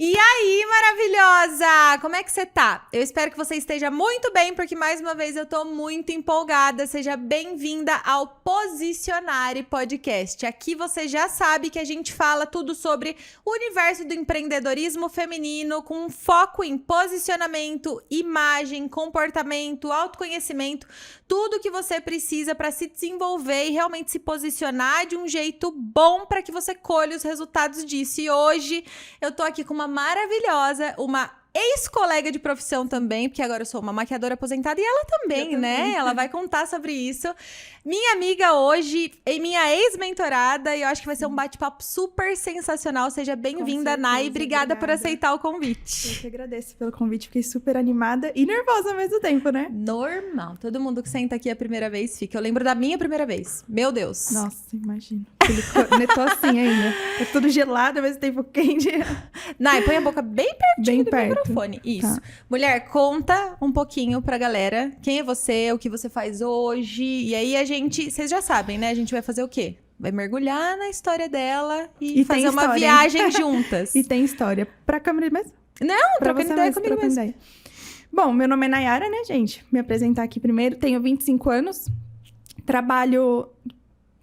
E aí, maravilhosa! Como é que você tá? Eu espero que você esteja muito bem, porque mais uma vez eu tô muito empolgada. Seja bem-vinda ao Posicionare Podcast. Aqui você já sabe que a gente fala tudo sobre o universo do empreendedorismo feminino, com foco em posicionamento, imagem, comportamento, autoconhecimento, tudo que você precisa para se desenvolver e realmente se posicionar de um jeito bom para que você colhe os resultados disso. E hoje eu tô aqui com uma maravilhosa, uma ex-colega de profissão também, porque agora eu sou uma maquiadora aposentada e ela também, né? Ela vai contar sobre isso. Minha amiga hoje e minha ex-mentorada, e eu acho que vai ser um bate-papo super sensacional. Seja bem-vinda, Nai. Obrigada por aceitar o convite. Eu que agradeço pelo convite, fiquei super animada e nervosa ao mesmo tempo, né? Normal. Todo mundo que senta aqui a primeira vez fica. Eu lembro da minha primeira vez. Meu Deus. Nossa, imagino. Ele tô assim ainda. É tudo gelado, ao mesmo tempo quente. Nai, põe a boca bem pertinho do microfone. Isso. Tá. Mulher, conta um pouquinho pra galera quem é você, o que você faz hoje. E aí a gente, vocês já sabem, né? A gente vai fazer o quê? Vai mergulhar na história dela e fazer uma viagem juntas. E tem história. Pra câmera mesmo? Não, trocando ideia comigo mesmo. Ideia. Bom, meu nome é Nayara, né, gente? Me apresentar aqui primeiro. Tenho 25 anos. Trabalho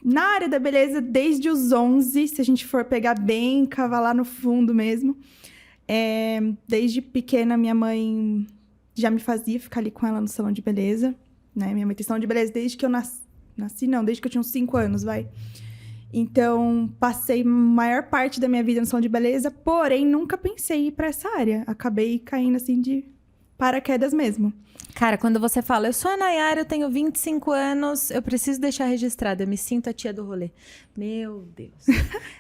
na área da beleza desde os 11, se a gente for pegar bem, cavar lá no fundo mesmo. Desde pequena, minha mãe já me fazia ficar ali com ela no salão de beleza, né? Minha mãe tem salão de beleza desde que eu desde que eu tinha uns 5 anos, vai. Então, passei a maior parte da minha vida no salão de beleza, porém, nunca pensei em ir pra essa área. Acabei caindo, assim, de paraquedas mesmo. Cara, quando você fala, eu sou a Nayara, eu tenho 25 anos, eu preciso deixar registrado, eu me sinto a tia do rolê. Meu Deus.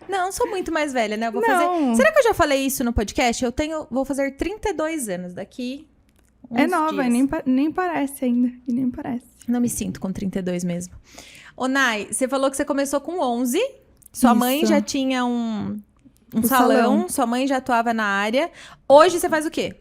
Não sou muito mais velha, né? Eu vou fazer... Será que eu já falei isso no podcast? Vou fazer 32 anos daqui uns É nova, dias. nem parece ainda, e nem parece. Não me sinto com 32 mesmo. Ô, Nay, você falou que você começou com 11, sua mãe já tinha um salão, sua mãe já atuava na área. Hoje você faz o quê?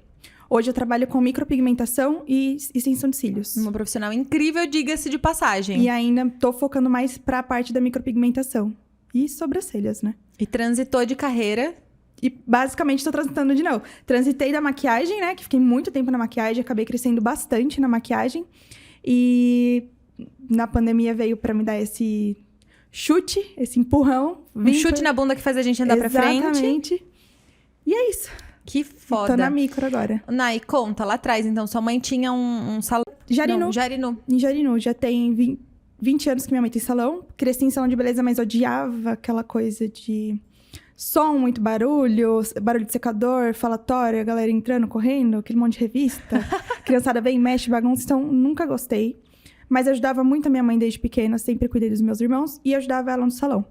Hoje eu trabalho com micropigmentação e extensão de cílios. Uma profissional incrível, diga-se de passagem. E ainda tô focando mais pra parte da micropigmentação. E sobrancelhas, né? E transitou de carreira. E basicamente tô transitando de novo. Transitei da maquiagem, né? Que fiquei muito tempo na maquiagem. Acabei crescendo bastante na maquiagem. E na pandemia veio pra me dar esse chute, esse empurrão. Um chute na bunda que faz a gente andar pra frente. Exatamente. E é isso. Que foda. Tô na micro agora. Nay, conta, lá atrás, então, sua mãe tinha um salão... Jarinu. Não, Jarinu. Em Jarinu. Já tem 20 anos que minha mãe tem salão. Cresci em salão de beleza, mas odiava aquela coisa de som, muito barulho de secador, falatório, a galera entrando, correndo, aquele monte de revista. Criançada vem, mexe, bagunça. Então, nunca gostei. Mas ajudava muito a minha mãe desde pequena. Sempre cuidei dos meus irmãos e ajudava ela no salão.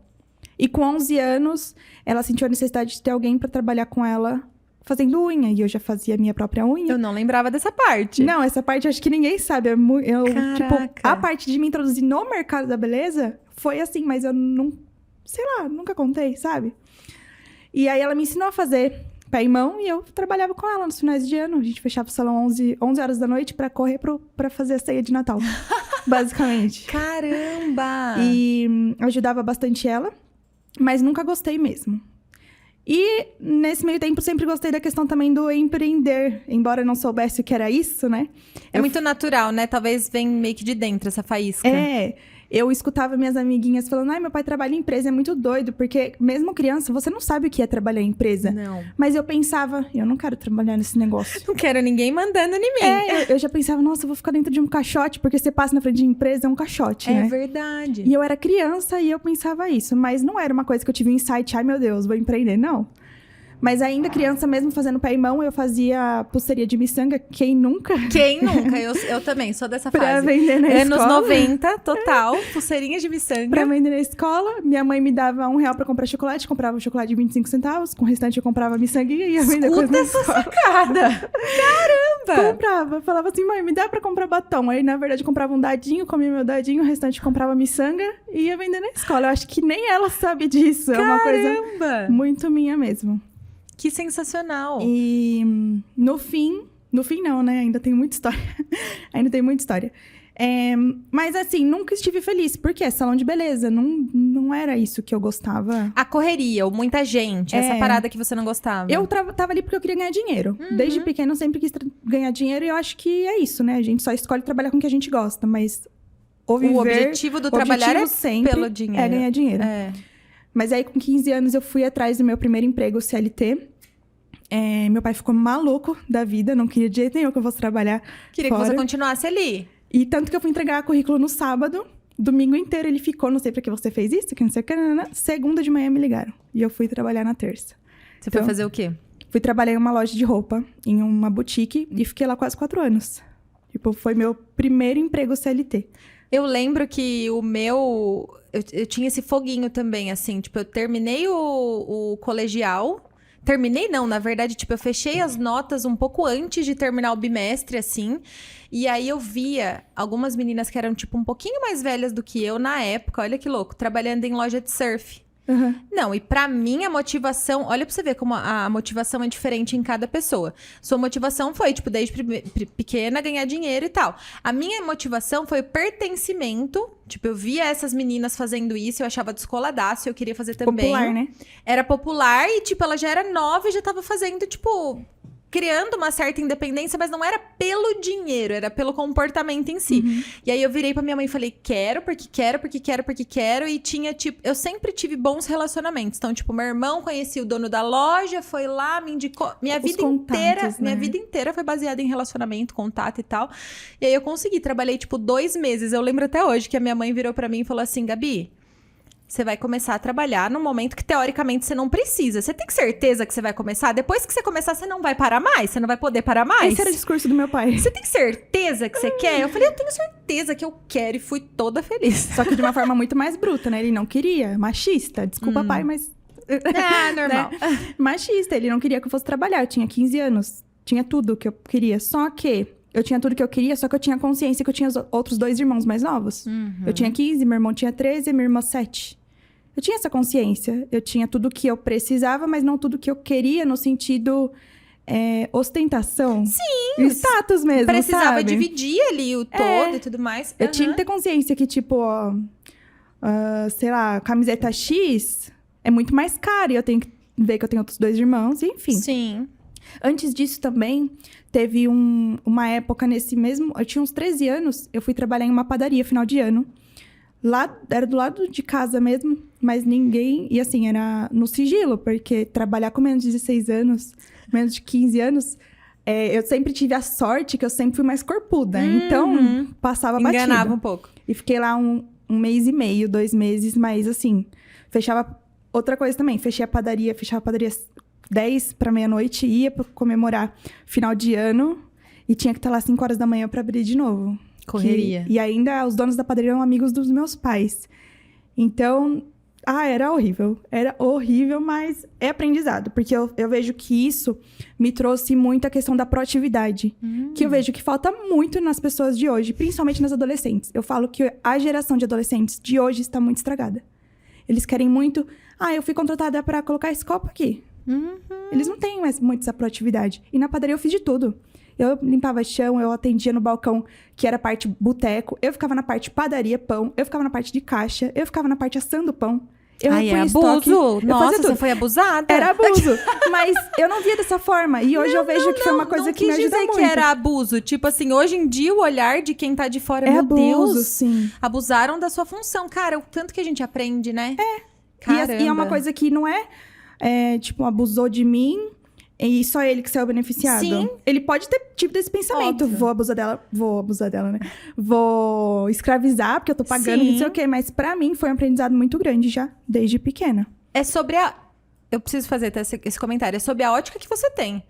E com 11 anos, ela sentiu a necessidade de ter alguém pra trabalhar com ela fazendo unha, e eu já fazia a minha própria unha. Eu não lembrava dessa parte. Não, essa parte eu acho que ninguém sabe. Tipo, a parte de me introduzir no mercado da beleza foi assim, mas eu não... Sei lá, nunca contei, sabe? E aí ela me ensinou a fazer pé e mão, e eu trabalhava com ela nos finais de ano. A gente fechava o salão 11 horas da noite pra correr pra fazer a ceia de Natal, basicamente. Caramba! E ajudava bastante ela, mas nunca gostei mesmo. E, nesse meio tempo, sempre gostei da questão também do empreender. Embora eu não soubesse o que era isso, né? É muito natural, né? Talvez vem meio que de dentro essa faísca. Eu escutava minhas amiguinhas falando, meu pai trabalha em empresa, é muito doido. Porque, mesmo criança, você não sabe o que é trabalhar em empresa. Não. Mas eu pensava, eu não quero trabalhar nesse negócio. Não quero ninguém mandando em mim. Eu já pensava, nossa, eu vou ficar dentro de um caixote. Porque você passa na frente de empresa, é um caixote, né? É verdade. E eu era criança e eu pensava isso. Mas não era uma coisa que eu tive um insight, ai meu Deus, vou empreender, não. Mas ainda criança, mesmo fazendo pé e mão, eu fazia pulseirinha de miçanga. Quem nunca? Quem nunca? Eu também, sou dessa Pra fase. vender na Anos escola. 90, total. Pulseirinha de miçanga. Pra vender na escola. Minha mãe me dava R$1 pra comprar chocolate. Comprava chocolate de 25 centavos. Com o restante eu comprava miçanguinha e ia vender coisa na Escuta essa escola. sacada. Caramba! Comprava. Falava assim, mãe, me dá pra comprar batom. Aí, na verdade, eu comprava um dadinho, comia meu dadinho. O restante eu comprava miçanga e ia vender na escola. Eu acho que nem ela sabe disso. É uma coisa muito minha mesmo. Que sensacional. E no fim não, né? Ainda tem muita história. Mas assim, nunca estive feliz. Porque salão de beleza, não era isso que eu gostava. A correria, ou muita gente, essa parada que você não gostava. Eu tava ali porque eu queria ganhar dinheiro. Desde pequena eu sempre quis ganhar dinheiro e eu acho que é isso, né? A gente só escolhe trabalhar com o que a gente gosta, mas o objetivo do trabalhar é sempre pelo dinheiro. É ganhar dinheiro. Mas aí com 15 anos eu fui atrás do meu primeiro emprego CLT. Meu pai ficou maluco da vida, não queria de jeito nenhum que eu fosse trabalhar Queria fora. que você continuasse ali. E tanto que eu fui entregar currículo no sábado, domingo inteiro ele ficou, não sei pra que você fez isso, que não sei o que, segunda de manhã me ligaram. E eu fui trabalhar na terça. Você foi fazer o quê? Fui trabalhar em uma loja de roupa, em uma boutique, e fiquei lá quase 4 anos. Tipo, foi meu primeiro emprego CLT. Eu lembro que o meu... Eu tinha esse foguinho também, assim. Tipo, eu terminei o colegial... Terminei não, na verdade, tipo, eu fechei as notas um pouco antes de terminar o bimestre, assim. E aí eu via algumas meninas que eram, tipo, um pouquinho mais velhas do que eu na época. Olha que louco, trabalhando em loja de surf. Não, e pra mim a motivação... Olha pra você ver como a motivação é diferente em cada pessoa. Sua motivação foi, tipo, desde pequena ganhar dinheiro e tal. A minha motivação foi o pertencimento. Tipo, eu via essas meninas fazendo isso, eu achava descoladaço, eu queria fazer também. Popular, né? Era popular e, tipo, ela já era nova e já tava fazendo, tipo... Criando uma certa independência, mas não era pelo dinheiro, era pelo comportamento em si. E aí eu virei pra minha mãe e falei, quero, porque quero, porque quero, porque quero. E tinha, tipo, eu sempre tive bons relacionamentos. Então, tipo, meu irmão conhecia o dono da loja, foi lá, me indicou. Minha vida inteira foi baseada em relacionamento, contato e tal. E aí eu consegui, trabalhei, tipo, 2 meses. Eu lembro até hoje que a minha mãe virou pra mim e falou assim, Gabi... Você vai começar a trabalhar no momento que, teoricamente, você não precisa. Você tem certeza que você vai começar? Depois que você começar, você não vai parar mais? Você não vai poder parar mais? Esse era o discurso do meu pai. Você tem certeza que você quer? Eu falei, eu tenho certeza que eu quero. E fui toda feliz. Só que de uma forma muito mais bruta, né? Ele não queria. Machista. Desculpa, pai, mas... Normal. Né? Machista. Ele não queria que eu fosse trabalhar. Eu tinha 15 anos. Tinha tudo que eu queria. Só que... Eu tinha tudo que eu queria, só que eu tinha consciência que eu tinha os outros 2 irmãos mais novos. Eu tinha 15, meu irmão tinha 13 e minha irmã 7. Eu tinha essa consciência. Eu tinha tudo que eu precisava, mas não tudo que eu queria no sentido ostentação. Sim! Status mesmo, Precisava sabe? dividir ali o todo e tudo mais. Eu tinha que ter consciência que, tipo, sei lá, camiseta X é muito mais cara. E eu tenho que ver que eu tenho outros 2 irmãos, enfim. Sim. Antes disso também, teve uma época nesse mesmo... Eu tinha uns 13 anos, eu fui trabalhar em uma padaria final de ano. Lá, era do lado de casa mesmo, mas ninguém... E assim, era no sigilo, porque trabalhar com menos de 16 anos, menos de 15 anos... eu sempre tive a sorte que eu sempre fui mais corpuda. Então, passava batida. Enganava um pouco. E fiquei lá um mês e meio, 2 meses, mas assim... Fechava... Outra coisa também, fechava a padaria 10 para meia-noite, ia pra comemorar final de ano e tinha que estar lá 5 horas da manhã para abrir de novo. Correria. E ainda os donos da padaria eram amigos dos meus pais. Então, era horrível. Era horrível, mas é aprendizado. Porque eu vejo que isso me trouxe muito a questão da proatividade. Que eu vejo que falta muito nas pessoas de hoje, principalmente nas adolescentes. Eu falo que a geração de adolescentes de hoje está muito estragada. Eles querem muito... eu fui contratada para colocar esse copo aqui. Eles não têm mais muito essa proatividade. E na padaria eu fiz de tudo. Eu limpava chão, eu atendia no balcão, que era a parte boteco. Eu ficava na parte padaria, pão. Eu ficava na parte de caixa. Eu ficava na parte assando pão. Eu é estoque, abuso. Nossa, você foi abusada. Era abuso. Mas eu não via dessa forma. E hoje eu vejo que foi uma coisa que me ajuda muito. Não quis dizer que era abuso. Tipo assim, hoje em dia o olhar de quem tá de fora, meu abuso, Deus. Sim. Abusaram da sua função. Cara, o tanto que a gente aprende, né? E é uma coisa que não tipo, abusou de mim e só ele que saiu beneficiado. Sim. Ele pode ter tido desse pensamento. Óbvio. Vou abusar dela, né? Vou escravizar, porque eu tô pagando, não sei o quê. Mas pra mim foi um aprendizado muito grande já, desde pequena. É sobre Eu preciso fazer esse comentário. É sobre a ótica que você tem.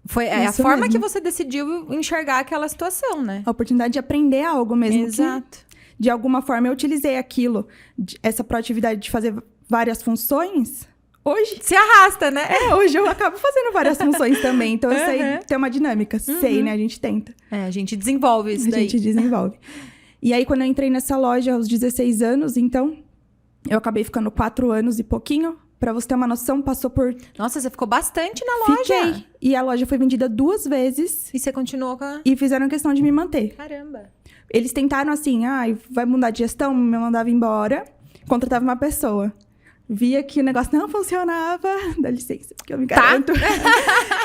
Foi a Isso forma mesmo. que você decidiu enxergar aquela situação, né? A oportunidade de aprender algo mesmo. Exato. Que, de alguma forma, eu utilizei aquilo, essa proatividade de fazer várias funções. Hoje... Se arrasta, né? Hoje eu acabo fazendo várias funções também. Então, eu sei ter uma dinâmica. Sei, né? A gente tenta. A gente desenvolve isso daí. A gente desenvolve. E aí, quando eu entrei nessa loja aos 16 anos, então... Eu acabei ficando 4 anos e pouquinho. Pra você ter uma noção, passou por... Nossa, você ficou bastante na loja. Fiquei. E a loja foi vendida 2 vezes. E você continuou com a... E fizeram questão de me manter. Caramba. Eles tentaram assim, vai mudar de gestão, me mandava embora, contratava uma pessoa. Via que o negócio não funcionava, dá licença, porque eu me garanto.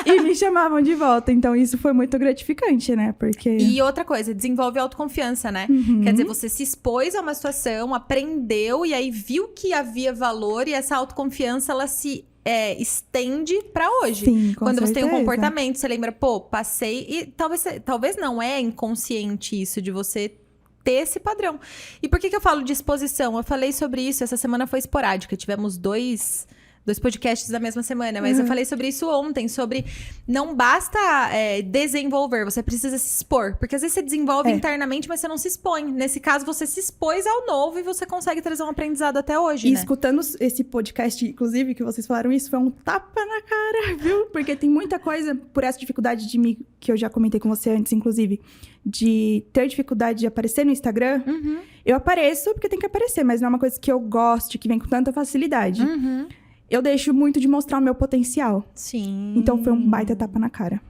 E me chamavam de volta. Então, isso foi muito gratificante, né? Porque... E outra coisa, desenvolve autoconfiança, né? Quer dizer, você se expôs a uma situação, aprendeu, e aí viu que havia valor, e essa autoconfiança, ela se estende pra hoje. Sim, com Quando você tem um certeza. comportamento, você lembra, passei... E talvez não é inconsciente isso, de você ter esse padrão. E por que eu falo de exposição? Eu falei sobre isso, essa semana foi esporádica. Tivemos dois podcasts da mesma semana, mas eu falei sobre isso ontem, sobre não basta desenvolver, você precisa se expor. Porque às vezes você desenvolve internamente, mas você não se expõe. Nesse caso, você se expôs ao novo e você consegue trazer um aprendizado até hoje, E né? escutando esse podcast, inclusive, que vocês falaram isso, foi um tapa na cara, viu? Porque tem muita coisa, por essa dificuldade de mim, que eu já comentei com você antes, inclusive, de ter dificuldade de aparecer no Instagram. Eu apareço porque tem que aparecer, mas não é uma coisa que eu goste, que vem com tanta facilidade. Eu deixo muito de mostrar o meu potencial. Sim. Então foi um baita tapa na cara.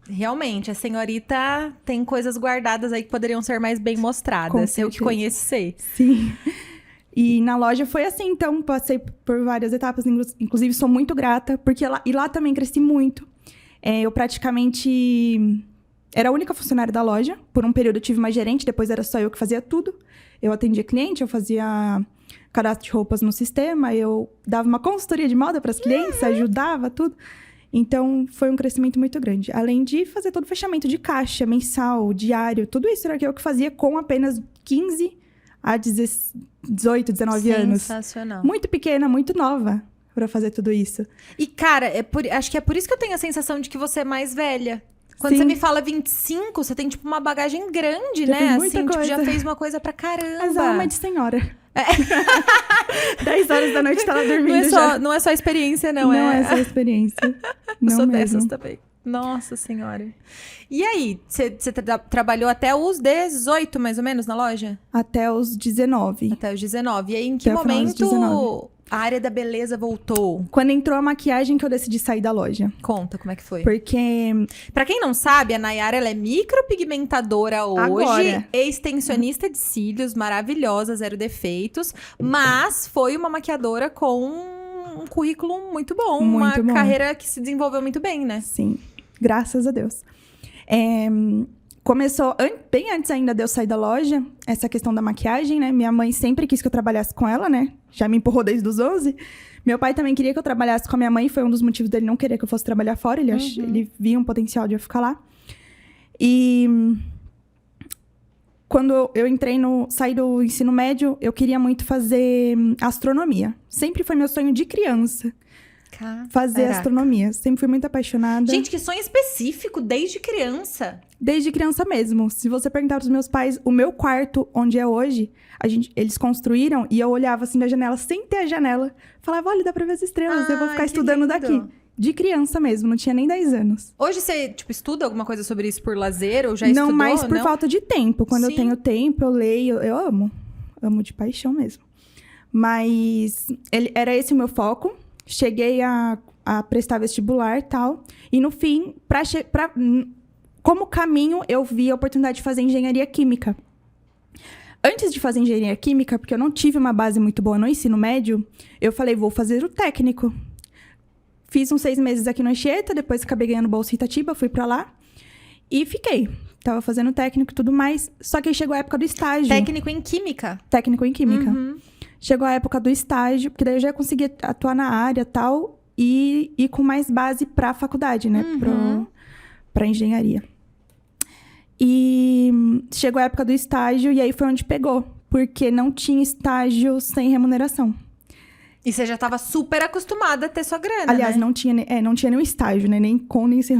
Realmente, a senhorita tem coisas guardadas aí que poderiam ser mais bem Com mostradas. Eu que certeza. conheço, sei. Sim. E na loja foi assim, então passei por várias etapas, inclusive sou muito grata, porque lá também cresci muito. Eu praticamente era a única funcionária da loja. Por um período eu tive uma gerente, depois era só eu que fazia tudo. Eu atendia cliente, eu fazia cadastro de roupas no sistema, eu dava uma consultoria de moda para as clientes, ajudava tudo. Então, foi um crescimento muito grande. Além de fazer todo o fechamento de caixa, mensal, diário, tudo isso era eu que fazia com apenas 15 a 18, 19 anos. Sensacional. Muito pequena, muito nova para fazer tudo isso. E, cara, acho que é por isso que eu tenho a sensação de que você é mais velha. Quando Sim. você me fala 25, você tem, tipo, uma bagagem grande, Já né? fiz muita Assim, tipo, já coisa. fez uma coisa pra caramba. Mas a alma é de senhora. 10 horas da noite tava dormindo Não é só experiência, não. Não é só experiência. Eu Não sou mesmo. dessas também. Nossa Senhora. E aí, você trabalhou até os 18, mais ou menos, na loja? Até os 19. Até os 19. E aí, em que Até o final dos momento 19. a área da beleza voltou? Quando entrou a maquiagem que eu decidi sair da loja. Conta, como é que foi? Porque Pra quem não sabe, a Nayara, ela é micropigmentadora hoje, Agora. extensionista de cílios, maravilhosa, zero defeitos, mas foi uma maquiadora com um currículo muito bom, uma Muito bom. carreira que se desenvolveu muito bem, né? sim, graças a Deus. Começou bem antes ainda de eu sair da loja, essa questão da maquiagem, né? Minha mãe sempre quis que eu trabalhasse com ela, né? Já me empurrou desde os 11. Meu pai também queria que eu trabalhasse com a minha mãe, foi um dos motivos dele não querer que eu fosse trabalhar fora. Ele via um potencial de eu ficar lá. E quando eu saí do ensino médio, eu queria muito fazer astronomia. Sempre foi meu sonho de criança, fazer Caraca. astronomia. Sempre fui muito apaixonada. Gente, que sonho específico, desde criança. Desde criança mesmo. Se você perguntar pros meus pais, o meu quarto, onde é hoje, eles construíram e eu olhava assim da janela, sem ter a janela. Falava, olha, dá pra ver as estrelas, eu vou Ai, ficar que estudando lindo. daqui. De criança mesmo, não tinha nem 10 anos. Hoje você, tipo, estuda alguma coisa sobre isso por lazer ou já estudou? Não mais por não? falta de tempo. Quando Sim. eu tenho tempo, eu leio. Eu amo. Amo de paixão mesmo. Mas era esse o meu foco. Cheguei a prestar vestibular e tal. E no fim, como caminho, eu vi a oportunidade de fazer engenharia química. Antes de fazer engenharia química, porque eu não tive uma base muito boa no ensino médio, eu falei, vou fazer o técnico. Fiz uns 6 meses aqui no Anchieta, depois acabei ganhando bolsa em Itatiba, fui pra lá. E fiquei. Tava fazendo técnico e tudo mais. Só que aí chegou a época do estágio. Técnico em química. Técnico em química. Uhum. Chegou a época do estágio, porque daí eu já consegui atuar na área e tal. E com mais base pra faculdade, né? Pra engenharia. E chegou a época do estágio e aí foi onde pegou. Porque não tinha estágio sem remuneração. E você já tava super acostumada a ter sua grana, Aliás, né? não tinha nenhum estágio, né? Nem com, nem sem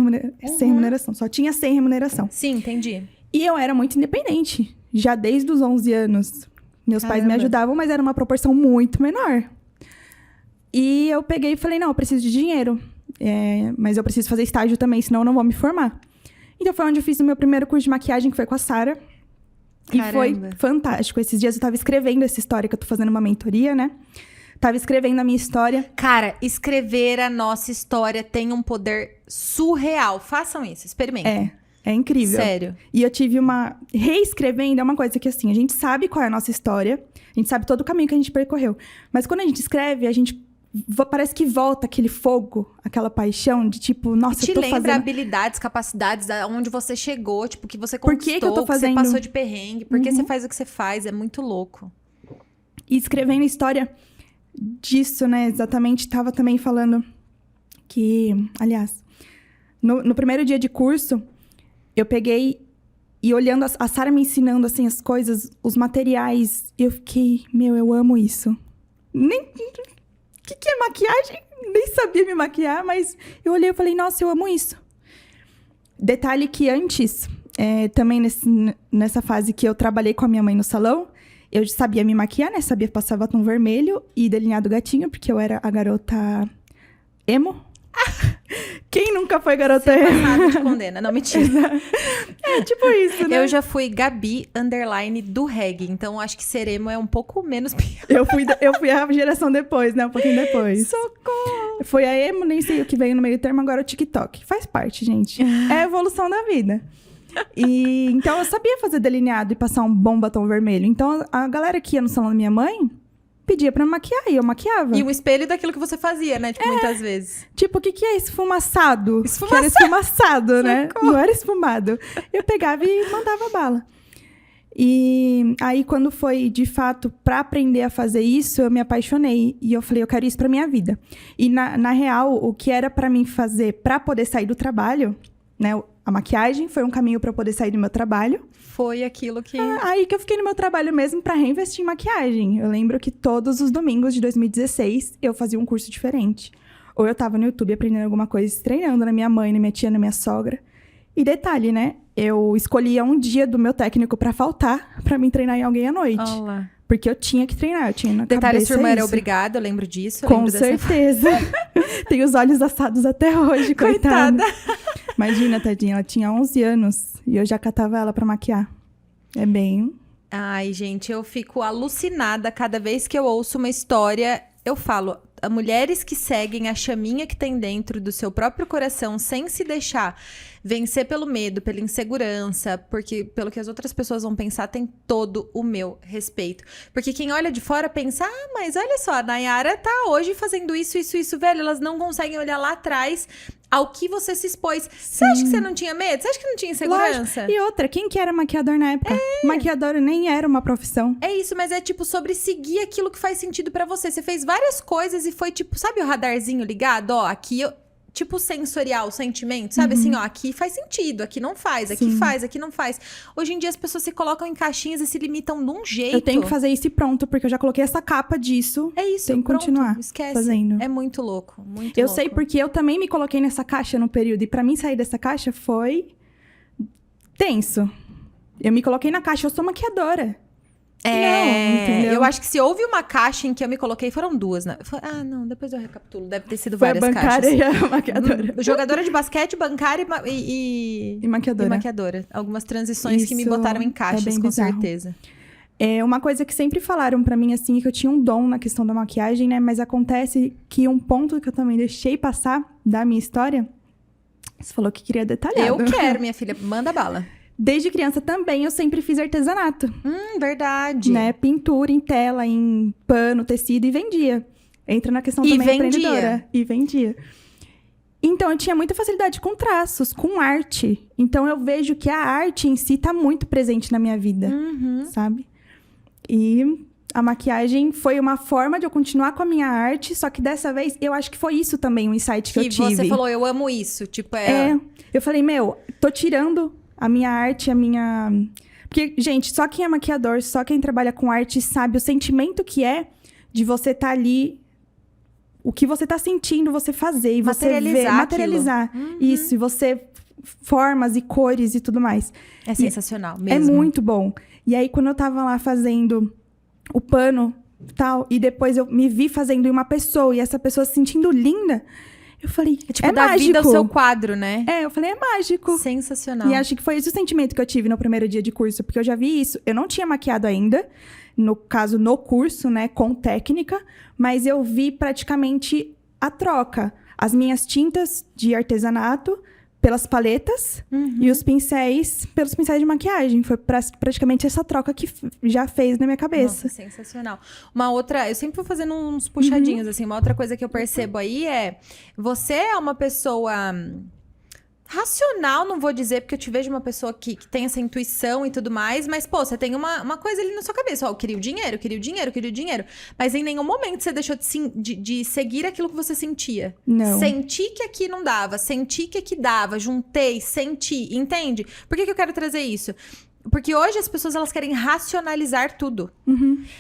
remuneração. Só tinha sem remuneração. Sim, entendi. E eu era muito independente. Já desde os 11 anos. Meus pais me Caramba. ajudavam, mas era uma proporção muito menor. E eu peguei e falei, não, eu preciso de dinheiro. Mas eu preciso fazer estágio também, senão eu não vou me formar. Então foi onde eu fiz o meu primeiro curso de maquiagem, que foi com a Sara. E foi Caramba. fantástico. Esses dias eu tava escrevendo essa história, que eu tô fazendo uma mentoria, né? Tava escrevendo a minha história. Cara, escrever a nossa história tem um poder surreal. Façam isso, experimentem. É incrível. Sério. E eu tive reescrevendo é uma coisa que, assim, a gente sabe qual é a nossa história. A gente sabe todo o caminho que a gente percorreu. Mas quando a gente escreve, a gente... Parece que volta aquele fogo, aquela paixão de tipo, nossa, te eu tô lembra fazendo... habilidades, capacidades, aonde você chegou, tipo, que você conquistou, que eu tô fazendo? você passou de perrengue, por que você faz o que você faz, é muito louco. E escrevendo a história disso, né, exatamente, tava também falando que, aliás, no primeiro dia de curso, eu peguei e olhando a Sara me ensinando, assim, as coisas, os materiais, eu fiquei, eu amo isso. O que é maquiagem? Nem sabia me maquiar, mas eu olhei e falei, nossa, eu amo isso. Detalhe que antes, também nessa fase que eu trabalhei com a minha mãe no salão, eu sabia me maquiar, né? Sabia passar batom vermelho e delineado gatinho, porque eu era a garota emo. Quem nunca foi garota emo? Nada te condena, não, mentira. É tipo isso, né? Eu já fui Gabi _ do reggae, então acho que ser emo é um pouco menos pior. Eu fui a geração depois, né? Um pouquinho depois. Socorro! Foi a emo, nem sei o que veio no meio termo, agora o TikTok. Faz parte, gente. É a evolução da vida. E então eu sabia fazer delineado e passar um bom batom vermelho. Então a galera que ia no salão da minha mãe pedia pra me maquiar e eu maquiava. E um espelho daquilo que você fazia, né? Tipo, muitas vezes. Tipo, o que é esfumaçado? Esfumaçado. Que era esfumaçado, né? Não era esfumado. Eu pegava e mandava bala. E aí, quando foi, de fato, pra aprender a fazer isso, eu me apaixonei. E eu falei, eu quero isso pra minha vida. E, na real, o que era pra mim fazer pra poder sair do trabalho, né? A maquiagem foi um caminho pra eu poder sair do meu trabalho. Foi aquilo que... Aí que eu fiquei no meu trabalho mesmo pra reinvestir em maquiagem. Eu lembro que todos os domingos de 2016, eu fazia um curso diferente. Ou eu tava no YouTube aprendendo alguma coisa, treinando na minha mãe, na minha tia, na minha sogra. E detalhe, né? Eu escolhia um dia do meu técnico pra faltar, pra me treinar em alguém à noite. Olá. Porque eu tinha que treinar, eu tinha na Detalhe, cabeça sua irmã era isso. obrigada, eu lembro disso. Eu Com lembro certeza. Tem os olhos assados até hoje, coitada. Imagina, tadinha, ela tinha 11 anos e eu já catava ela pra maquiar. É bem... Ai, gente, eu fico alucinada cada vez que eu ouço uma história. Eu falo, mulheres que seguem a chaminha que tem dentro do seu próprio coração sem se deixar vencer pelo medo, pela insegurança, porque pelo que as outras pessoas vão pensar, tem todo o meu respeito. Porque quem olha de fora pensa, mas olha só, a Nayara tá hoje fazendo isso, velho. Elas não conseguem olhar lá atrás ao que você se expôs. Você acha que você não tinha medo? Você acha que não tinha insegurança? Lógico. E outra, quem que era maquiador na época? Maquiador nem era uma profissão. É isso, mas é tipo sobre seguir aquilo que faz sentido pra você. Você fez várias coisas e foi tipo, sabe o radarzinho ligado? Ó, aqui eu... Tipo sensorial, sentimento, sabe? Assim, ó, aqui faz sentido, aqui não faz, aqui faz, aqui não faz. Hoje em dia as pessoas se colocam em caixinhas e se limitam de um jeito. Eu tenho que fazer isso e pronto, porque eu já coloquei essa capa disso. É isso, tenho que pronto, continuar esquece. fazendo. É muito louco, muito Eu louco. sei porque eu também me coloquei nessa caixa no período. E pra mim sair dessa caixa foi tenso. Eu me coloquei na caixa, eu sou maquiadora. Não, entendeu? Eu acho que se houve uma caixa em que eu me coloquei, foram duas, né? Não, depois eu recapitulo. Deve ter sido Foi a várias bancária caixas. e a maquiadora. Jogadora de basquete, bancária e maquiadora. E maquiadora. Algumas transições que me Isso botaram em caixas, bem com bizarro. certeza. É uma coisa que sempre falaram pra mim, assim, que eu tinha um dom na questão da maquiagem, né? Mas acontece que um ponto que eu também deixei passar da minha história... Você falou que queria detalhar. Eu quero, minha filha. Manda bala. Desde criança também eu sempre fiz artesanato. Verdade. Né? Pintura em tela, em pano, tecido e vendia. Entra na questão também empreendedora. E vendia. Então eu tinha muita facilidade com traços, com arte. Então eu vejo que a arte em si tá muito presente na minha vida, sabe? E a maquiagem foi uma forma de eu continuar com a minha arte, só que dessa vez eu acho que foi isso também um insight que eu tive. E você falou, eu amo isso. Tipo, eu falei, tô tirando a minha arte, a minha... Porque, gente, só quem é maquiador, só quem trabalha com arte sabe o sentimento que é de você estar ali, o que você tá sentindo, você fazer e você ver, materializar. Isso, e você formas e cores e tudo mais. É sensacional E mesmo. É muito bom. E aí, quando eu tava lá fazendo o pano tal, e depois eu me vi fazendo em uma pessoa, e essa pessoa se sentindo linda... Eu falei, tipo, dar mágico. vida ao seu quadro, né? Eu falei, é mágico. Sensacional. E acho que foi esse o sentimento que eu tive no primeiro dia de curso, porque eu já vi isso. Eu não tinha maquiado ainda, no caso, no curso, né, com técnica, mas eu vi praticamente a troca. As minhas tintas de artesanato pelas paletas e os pincéis pelos pincéis de maquiagem. Foi praticamente essa troca que já fez na minha cabeça. Nossa, sensacional. Uma outra, eu sempre vou fazendo uns puxadinhos, assim. Uma outra coisa que eu percebo aí é... Você é uma pessoa... racional, não vou dizer, porque eu te vejo uma pessoa que tem essa intuição e tudo mais, mas, pô, você tem uma coisa ali na sua cabeça, ó, eu queria o dinheiro, queria o dinheiro, queria o dinheiro. Mas em nenhum momento você deixou de seguir aquilo que você sentia. Não. Senti que aqui não dava, senti que aqui dava, juntei, senti, entende? Por que eu quero trazer isso? Porque hoje as pessoas, elas querem racionalizar tudo.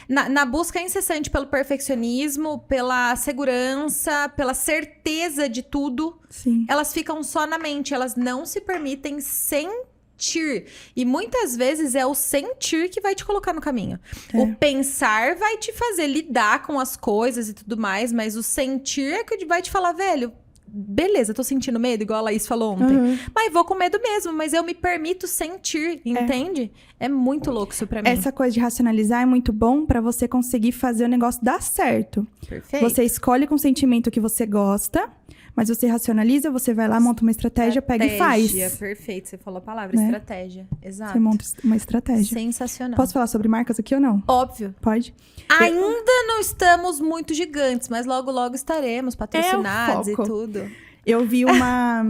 Na busca incessante pelo perfeccionismo, pela segurança, pela certeza de tudo, Sim. elas ficam só na mente. Elas não se permitem sentir. E muitas vezes é o sentir que vai te colocar no caminho. O pensar vai te fazer lidar com as coisas e tudo mais, mas o sentir é que vai te falar, velho... Beleza, tô sentindo medo, igual a Laís falou ontem. Mas vou com medo mesmo, mas eu me permito sentir, entende? É muito louco isso pra mim. Essa coisa de racionalizar é muito bom pra você conseguir fazer o negócio dar certo. Perfeito. Você escolhe com o sentimento que você gosta, mas você racionaliza, você vai lá, monta uma estratégia, pega e faz. Perfeito, você falou a palavra, estratégia. Exato. Você monta uma estratégia. Sensacional. Posso falar sobre marcas aqui ou não? Óbvio. Pode? Ainda não estamos muito gigantes, mas logo, logo estaremos patrocinados e tudo. Eu vi uma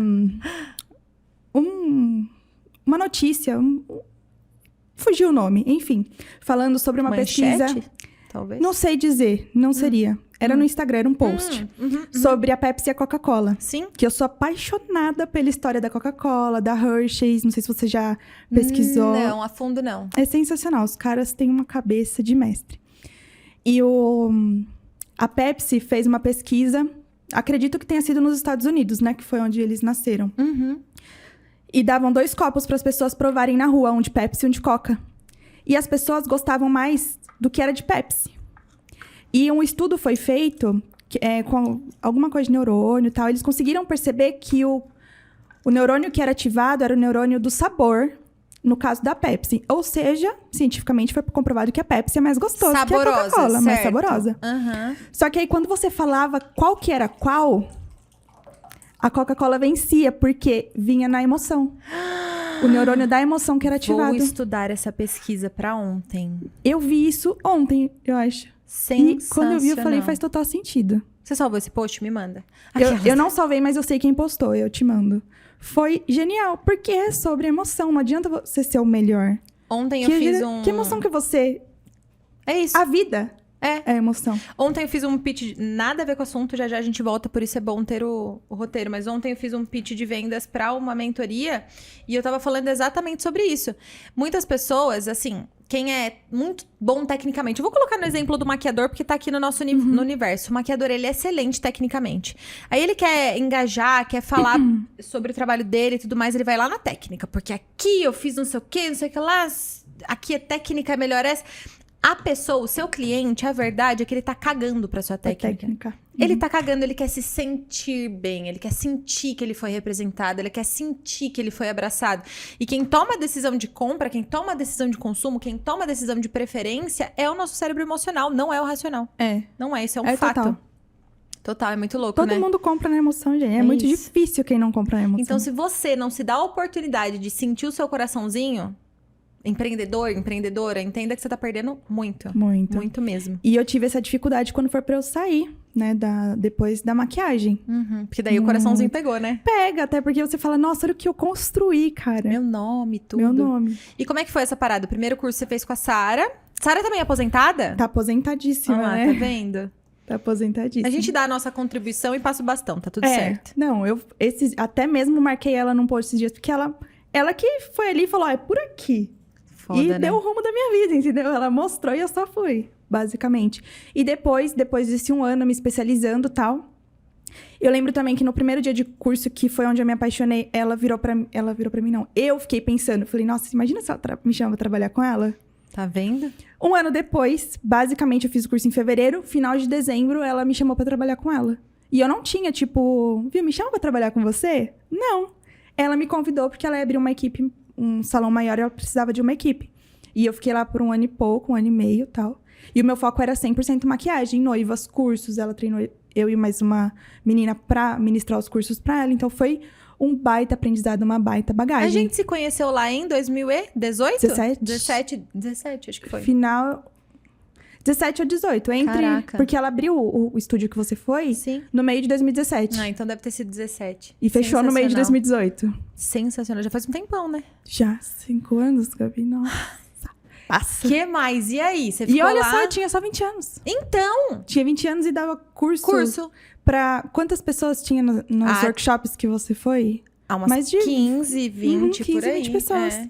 notícia, fugiu o nome, enfim, falando sobre uma pesquisa. Talvez. Não sei dizer, não seria. Era no Instagram, era um post sobre a Pepsi e a Coca-Cola. Sim. Que eu sou apaixonada pela história da Coca-Cola, da Hershey's. Não sei se você já pesquisou. Não, a fundo não. É sensacional. Os caras têm uma cabeça de mestre. E a Pepsi fez uma pesquisa, acredito que tenha sido nos Estados Unidos, né? Que foi onde eles nasceram. E davam 2 copos para as pessoas provarem na rua, um de Pepsi e um de Coca. E as pessoas gostavam mais do que era de Pepsi. E um estudo foi feito com alguma coisa de neurônio e tal. Eles conseguiram perceber que o neurônio que era ativado era o neurônio do sabor, no caso da Pepsi. Ou seja, cientificamente foi comprovado que a Pepsi é mais gostosa que a Coca-Cola. Mais saborosa. Só que aí, quando você falava qual que era qual, a Coca-Cola vencia, porque vinha na emoção. O neurônio da emoção que era ativado. Vou estudar essa pesquisa pra ontem. Eu vi isso ontem, eu acho. E quando eu vi, eu falei, faz total sentido. Você salvou esse post? Me manda. Eu não salvei, mas eu sei quem postou, eu te mando. Foi genial, porque é sobre emoção, não adianta você ser o melhor. Ontem eu fiz Que emoção que você... É isso. A vida é emoção. Ontem eu fiz um pitch, nada a ver com o assunto, já a gente volta, por isso é bom ter o roteiro. Mas ontem eu fiz um pitch de vendas pra uma mentoria e eu tava falando exatamente sobre isso. Muitas pessoas, assim... Quem é muito bom tecnicamente. Eu vou colocar no exemplo do maquiador, porque tá aqui no nosso no universo. O maquiador, ele é excelente tecnicamente. Aí ele quer engajar, quer falar sobre o trabalho dele e tudo mais, ele vai lá na técnica. Porque aqui eu fiz não sei o que lá, aqui a técnica é melhor essa. A pessoa, o seu cliente, a verdade é que ele tá cagando pra sua técnica. Ele tá cagando, ele quer se sentir bem, ele quer sentir que ele foi representado, ele quer sentir que ele foi abraçado. E quem toma a decisão de compra, quem toma a decisão de consumo, quem toma a decisão de preferência é o nosso cérebro emocional, não é o racional. Não é, isso é um fato. Total, é muito louco, né? Todo mundo compra na emoção, gente. É muito difícil quem não compra na emoção. Então, se você não se dá a oportunidade de sentir o seu coraçãozinho... Empreendedor, empreendedora, entenda que você tá perdendo muito. Muito mesmo. E eu tive essa dificuldade quando foi pra eu sair, né? Depois da maquiagem. Porque daí o coraçãozinho pegou, né? Pega, até porque você fala, nossa, olha o que eu construí, cara. Meu nome, tudo. Meu nome. E como é que foi essa parada? O primeiro curso você fez com a Sara. Sara também é aposentada? Tá aposentadíssima, né? Tá vendo? Tá aposentadíssima. A gente dá a nossa contribuição e passa o bastão, tá tudo certo. Não, até mesmo marquei ela num post esses dias, porque ela que foi ali e falou, é por aqui. Foda, e né? deu o rumo da minha vida, entendeu? Ela mostrou e eu só fui, basicamente. E depois desse 1 ano me especializando e tal, eu lembro também que no primeiro dia de curso, que foi onde eu me apaixonei, ela virou pra mim, não. Eu fiquei pensando, falei, nossa, imagina se ela me chama pra trabalhar com ela? Tá vendo? 1 ano depois, basicamente eu fiz o curso em fevereiro, final de dezembro, ela me chamou pra trabalhar com ela. E eu não tinha, viu, me chama pra trabalhar com você? Não. Ela me convidou porque ela ia abrir uma equipe, um salão maior, e ela precisava de uma equipe. E eu fiquei lá por 1 ano e pouco, 1 ano e meio e tal. E o meu foco era 100% maquiagem, noivas, cursos. Ela eu e mais uma menina pra ministrar os cursos pra ela. Então, foi um baita aprendizado, uma baita bagagem. A gente se conheceu lá em 2018? 17, acho que foi. Final... 17 ou 18, Caraca. Porque ela abriu o estúdio que você foi Sim. no meio de 2017. Ah, então deve ter sido 17. E fechou no meio de 2018. Sensacional. Já faz um tempão, né? Já, 5 anos, Gabi. Nossa. Passa. Que mais? E aí? Você ficou E olha lá? só, eu tinha só 20 anos. Então! Tinha 20 anos e dava curso. Pra... Quantas pessoas tinha nos workshops que você foi? Umas Mais de 15, 20, 15, por aí. 20 pessoas. É.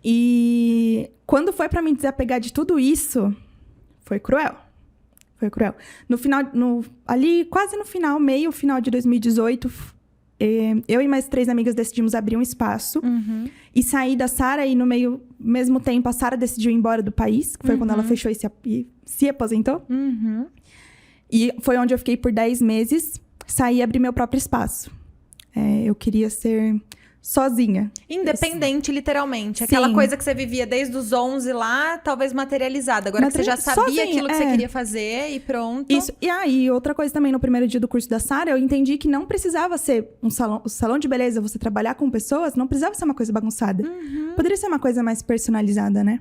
E quando foi pra me desapegar de tudo isso, foi cruel. Foi cruel. No final, ali quase no final, meio final de 2018, eu e mais 3 amigas decidimos abrir um espaço e sair da Sara. E no mesmo tempo, a Sara decidiu ir embora do país, que foi quando ela fechou e se aposentou. E foi onde eu fiquei por 10 meses, saí e abri meu próprio espaço. Eu queria ser sozinha. Independente, literalmente. Sim. Aquela coisa que você vivia desde os 11 lá, talvez materializada. Agora que você já sabia sozinha, aquilo que você queria fazer e pronto. Isso. E aí, outra coisa também, no primeiro dia do curso da Sara, eu entendi que não precisava ser um salão de beleza, você trabalhar com pessoas, não precisava ser uma coisa bagunçada. Poderia ser uma coisa mais personalizada, né?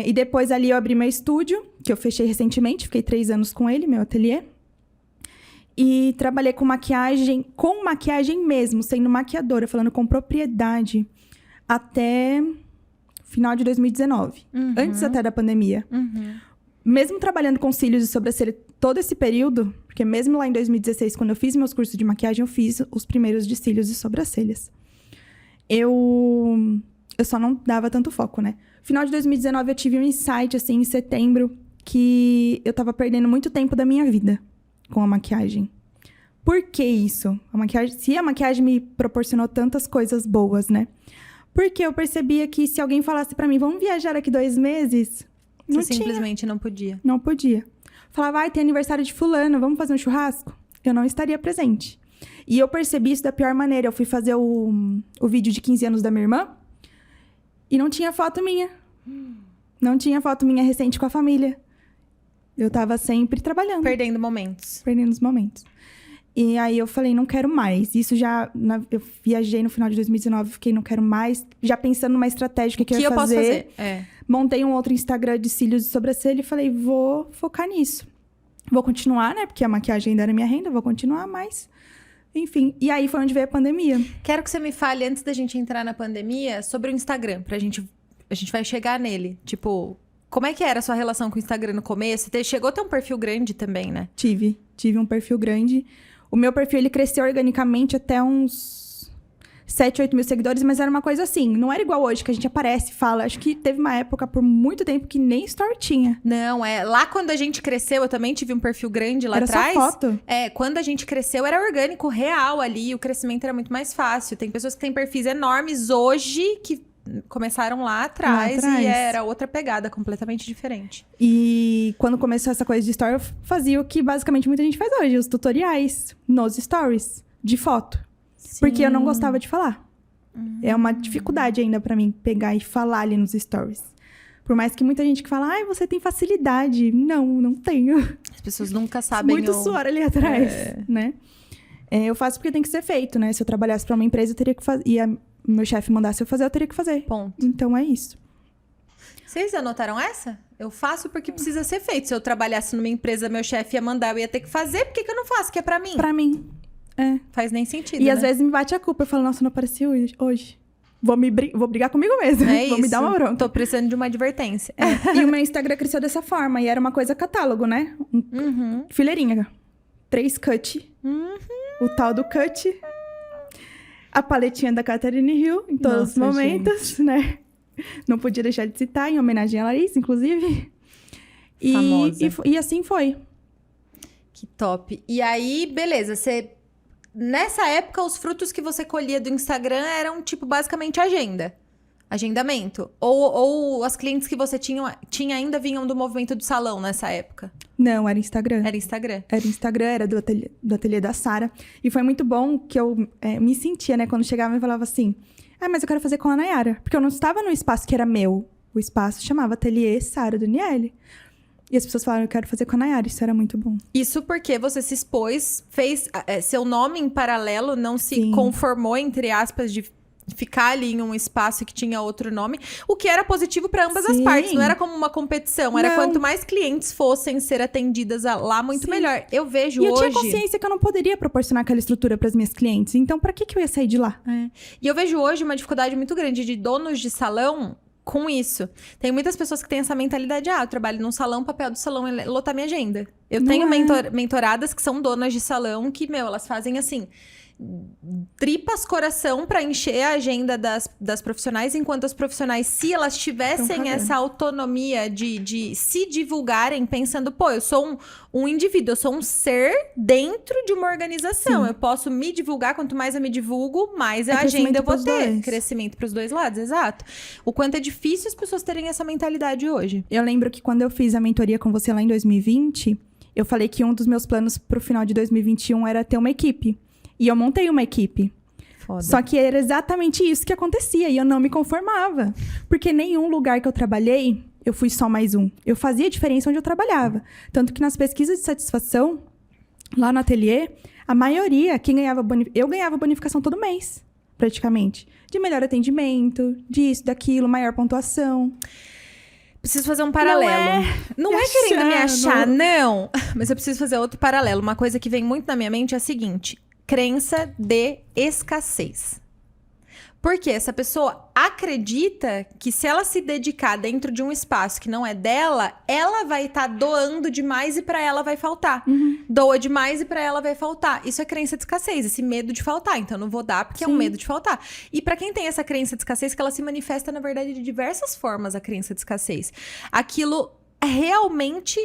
E depois ali eu abri meu estúdio, que eu fechei recentemente, fiquei 3 anos com ele, meu ateliê. E trabalhei com maquiagem mesmo, sendo maquiadora, falando com propriedade, até final de 2019. Antes até da pandemia. Mesmo trabalhando com cílios e sobrancelha todo esse período, porque mesmo lá em 2016, quando eu fiz meus cursos de maquiagem, eu fiz os primeiros de cílios e sobrancelhas. Eu só não dava tanto foco, né? Final de 2019, eu tive um insight, assim, em setembro, que eu tava perdendo muito tempo da minha vida com a maquiagem. Por que isso? Se a maquiagem me proporcionou tantas coisas boas, né? Porque eu percebia que se alguém falasse pra mim, vamos viajar daqui 2 meses, Você simplesmente não podia. Não podia. Falava, tem aniversário de fulano, vamos fazer um churrasco? Eu não estaria presente. E eu percebi isso da pior maneira. Eu fui fazer o vídeo de 15 anos da minha irmã e não tinha foto minha. Não tinha foto minha recente com a família. Eu tava sempre trabalhando. Perdendo momentos. Perdendo os momentos. E aí eu falei, não quero mais. Isso já... eu viajei no final de 2019, fiquei, não quero mais. Já pensando numa estratégia que eu ia fazer. Posso fazer? Montei um outro Instagram de cílios e sobrancelha e falei, vou focar nisso. Vou continuar, né? Porque a maquiagem ainda era minha renda, vou continuar, mas... Enfim, e aí foi onde veio a pandemia. Quero que você me fale, antes da gente entrar na pandemia, sobre o Instagram. A gente vai chegar nele. Tipo... Como é que era a sua relação com o Instagram no começo? Você chegou a ter um perfil grande também, né? Tive um perfil grande. O meu perfil, ele cresceu organicamente até uns 7, 8 mil seguidores, mas era uma coisa assim. Não era igual hoje, que a gente aparece e fala. Acho que teve uma época, por muito tempo, que nem story tinha. Não, lá quando a gente cresceu, eu também tive um perfil grande lá atrás. Era só foto. Quando a gente cresceu, era orgânico, real ali. O crescimento era muito mais fácil. Tem pessoas que têm perfis enormes hoje, que... começaram lá atrás e era outra pegada, completamente diferente. E quando começou essa coisa de story, eu fazia o que basicamente muita gente faz hoje, os tutoriais nos stories de foto. Sim. Porque eu não gostava de falar. É uma dificuldade ainda pra mim pegar e falar ali nos stories. Por mais que muita gente que fala, você tem facilidade. Não tenho. As pessoas nunca sabem. Muito suor ali atrás, né? Eu faço porque tem que ser feito, né? Se eu trabalhasse pra uma empresa, eu teria que fazer. Meu chefe mandasse eu fazer, eu teria que fazer. Ponto. Então, é isso. Vocês anotaram essa? Eu faço porque precisa ser feito. Se eu trabalhasse numa empresa, meu chefe ia mandar, eu ia ter que fazer. Por que eu não faço? Que é pra mim. Pra mim. Faz nem sentido, E né? às vezes me bate a culpa. Eu falo, nossa, não apareci hoje. Vou brigar comigo mesmo. Vou me dar uma bronca. Tô precisando de uma advertência. E o meu Instagram cresceu dessa forma. E era uma coisa catálogo, né? Fileirinha. 3 cut. O tal do cut. A paletinha da Catherine Hill, em todos os momentos, né? Não podia deixar de citar, em homenagem a Larissa, inclusive. E assim foi. Que top. E aí, beleza, nessa época, os frutos que você colhia do Instagram eram, tipo, basicamente agendamento? Ou as clientes que você tinha ainda vinham do movimento do salão nessa época? Não, era Instagram. Era Instagram? Era Instagram, era do ateliê da Sara. E foi muito bom que eu me sentia, né? Quando chegava e falava assim, mas eu quero fazer com a Nayara. Porque eu não estava no espaço que era meu. O espaço chamava Ateliê Sara Daniele. E as pessoas falaram, eu quero fazer com a Nayara. Isso era muito bom. Isso porque você se expôs, fez seu nome em paralelo, não se Sim. conformou, entre aspas, de ficar ali em um espaço que tinha outro nome, o que era positivo para ambas as Sim. partes, não era como uma competição, era Não. quanto mais clientes fossem ser atendidas lá, muito Sim. melhor. Eu vejo E eu hoje... tinha consciência que eu não poderia proporcionar aquela estrutura para as minhas clientes. Então, pra que eu ia sair de lá? E eu vejo hoje uma dificuldade muito grande de donos de salão com isso. Tem muitas pessoas que têm essa mentalidade, eu trabalho num salão, o papel do salão é lotar minha agenda. Eu Não tenho é. mentoradas que são donas de salão que, elas fazem assim... tripas coração pra encher a agenda das profissionais, enquanto as profissionais, se elas tivessem essa autonomia de se divulgarem, pensando, eu sou um indivíduo, eu sou um ser dentro de uma organização. Sim. Eu posso me divulgar, quanto mais eu me divulgo, mais a crescimento agenda eu vou pros ter. dois. Crescimento pros dois lados, exato. O quanto é difícil as pessoas terem essa mentalidade hoje. Eu lembro que quando eu fiz a mentoria com você lá em 2020, eu falei que um dos meus planos pro final de 2021 era ter uma equipe. E eu montei uma equipe. Foda. Só que era exatamente isso que acontecia. E eu não me conformava. Porque nenhum lugar que eu trabalhei, eu fui só mais um. Eu fazia diferença onde eu trabalhava. Tanto que nas pesquisas de satisfação, lá no ateliê, a maioria, quem ganhava eu ganhava bonificação todo mês, praticamente. De melhor atendimento, disso, daquilo, maior pontuação. Preciso fazer um paralelo. Não é querendo me achar, não. Mas eu preciso fazer outro paralelo. Uma coisa que vem muito na minha mente é a seguinte: crença de escassez. Porque essa pessoa acredita que se ela se dedicar dentro de um espaço que não é dela, ela vai estar doando demais e pra ela vai faltar. Doa demais e pra ela vai faltar. Isso é crença de escassez, esse medo de faltar. Então, eu não vou dar porque é um medo de faltar. E pra quem tem essa crença de escassez, que ela se manifesta, na verdade, de diversas formas, a crença de escassez. Aquilo realmente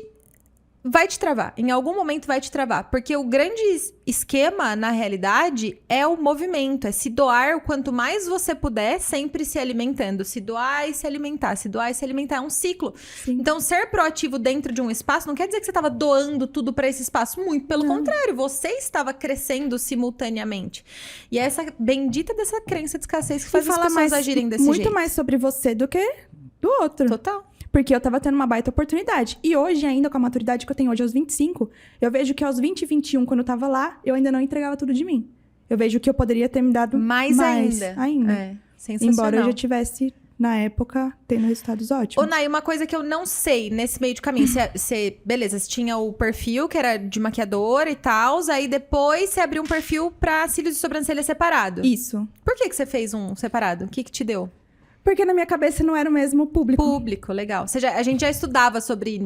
vai te travar. Em algum momento vai te travar. Porque o grande esquema, na realidade, é o movimento. É se doar o quanto mais você puder, sempre se alimentando. Se doar e se alimentar. Se doar e se alimentar. É um ciclo. Sim. Então, ser proativo dentro de um espaço não quer dizer que você estava doando tudo para esse espaço. Muito pelo contrário. Você estava crescendo simultaneamente. E é essa bendita dessa crença de escassez que faz as pessoas agirem desse jeito. Muito mais sobre você do que do outro. Total. Porque eu tava tendo uma baita oportunidade. E hoje, ainda com a maturidade que eu tenho hoje aos 25, eu vejo que aos 20 e 21, quando eu tava lá, eu ainda não entregava tudo de mim. Eu vejo que eu poderia ter me dado mais ainda. É, sensacional. Embora eu já tivesse, na época, tendo resultados ótimos. Ô, Nay, uma coisa que eu não sei nesse meio de caminho. Beleza, você tinha o perfil, que era de maquiadora e tal. Aí depois você abriu um perfil pra cílios e sobrancelha separado. Isso. Por que você fez um separado? O que te deu? Porque na minha cabeça não era o mesmo público. Público, legal. A gente já estudava sobre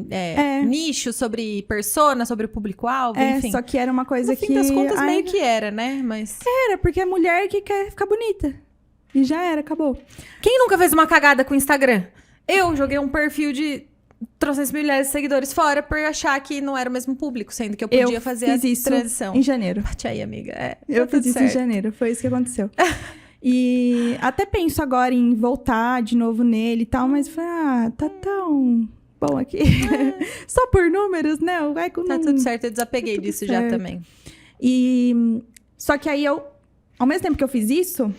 nicho, sobre persona, sobre o público-alvo, enfim. Só que era uma coisa No que... fim das contas, meio que era, né? Mas... Era, porque é mulher que quer ficar bonita. E já era, acabou. Quem nunca fez uma cagada com o Instagram? Eu joguei um perfil de 300 milhares de seguidores fora por achar que não era o mesmo público, sendo que eu podia fazer fiz isso transição. em janeiro. Bate aí, amiga. Eu tá fiz tudo isso certo. em janeiro, foi isso que aconteceu. E até penso agora em voltar de novo nele e tal, mas falei, tá tão bom aqui. Só por números, né? Tá tudo certo, eu desapeguei disso já também. E só que aí ao mesmo tempo que eu fiz isso,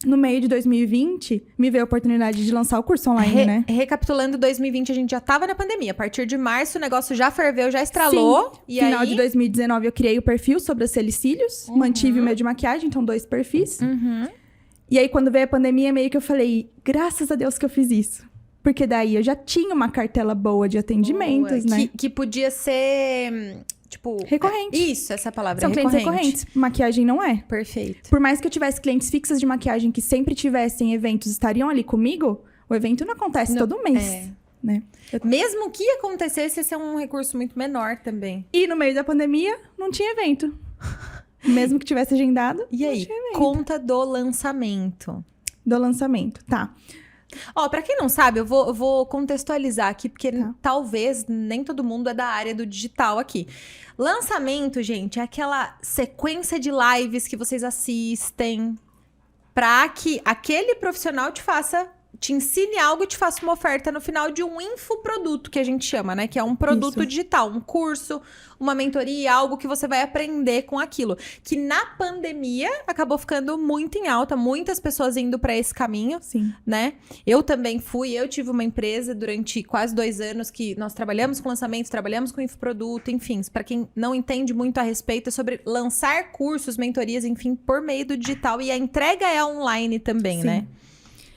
no meio de 2020, me veio a oportunidade de lançar o curso online, né? Recapitulando, 2020 a gente já tava na pandemia. A partir de março o negócio já ferveu, já estralou. Sim. E Final aí... de 2019 eu criei o perfil sobrancelha e cílios. Mantive o meu de maquiagem, então 2 perfis. E aí quando veio a pandemia, meio que eu falei, graças a Deus que eu fiz isso. Porque daí eu já tinha uma cartela boa de atendimentos, né? Que podia ser... Tipo... Recorrente. Isso, essa palavra. São clientes recorrentes. Maquiagem não é. Perfeito. Por mais que eu tivesse clientes fixas de maquiagem que sempre tivessem eventos, estariam ali comigo, o evento não acontece todo mês, né? Mesmo que acontecesse, esse é um recurso muito menor também. E no meio da pandemia, não tinha evento. Mesmo que tivesse agendado, E não aí, tinha evento. conta do lançamento. Do lançamento, tá. Ó, pra quem não sabe, eu vou contextualizar aqui, porque Tá. talvez nem todo mundo é da área do digital aqui. Lançamento, gente, é aquela sequência de lives que vocês assistem pra que aquele profissional te faça te ensine algo e te faça uma oferta no final de um infoproduto, que a gente chama, né? Que é um produto Isso. digital, um curso, uma mentoria, algo que você vai aprender com aquilo. Que na pandemia acabou ficando muito em alta, muitas pessoas indo para esse caminho, Sim. né? Eu também eu tive uma empresa durante quase 2 anos que nós trabalhamos com lançamentos, trabalhamos com infoproduto, enfim. Para quem não entende muito a respeito, é sobre lançar cursos, mentorias, enfim, por meio do digital. E a entrega é online também, Sim. né?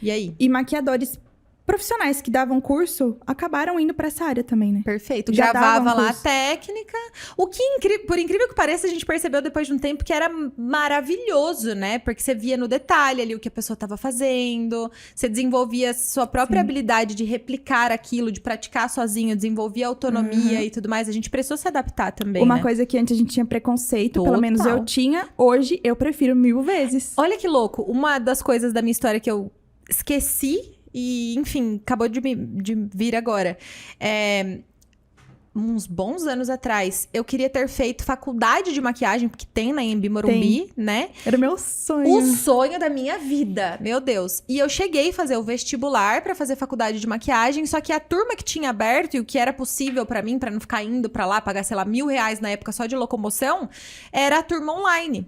E aí? E maquiadores profissionais que davam curso acabaram indo pra essa área também, né? Perfeito. Já Gravava davam lá a curso. técnica. O que, por incrível que pareça, a gente percebeu depois de um tempo que era maravilhoso, né? Porque você via no detalhe ali o que a pessoa estava fazendo. Você desenvolvia a sua própria habilidade de replicar aquilo, de praticar sozinho, desenvolvia autonomia e tudo mais. A gente precisou se adaptar também, Uma né? coisa que antes a gente tinha preconceito, Total. pelo menos eu tinha, hoje eu prefiro 1000 vezes. Olha que louco. Uma das coisas da minha história que eu esqueci e, enfim, acabou de vir agora. Uns bons anos atrás, eu queria ter feito faculdade de maquiagem, porque tem na Anhembi Morumbi, né? Era o meu sonho. O sonho da minha vida, meu Deus. E eu cheguei a fazer o vestibular pra fazer faculdade de maquiagem, só que a turma que tinha aberto e o que era possível pra mim, pra não ficar indo pra lá, pagar, sei lá, R$1.000 na época só de locomoção, era a turma online.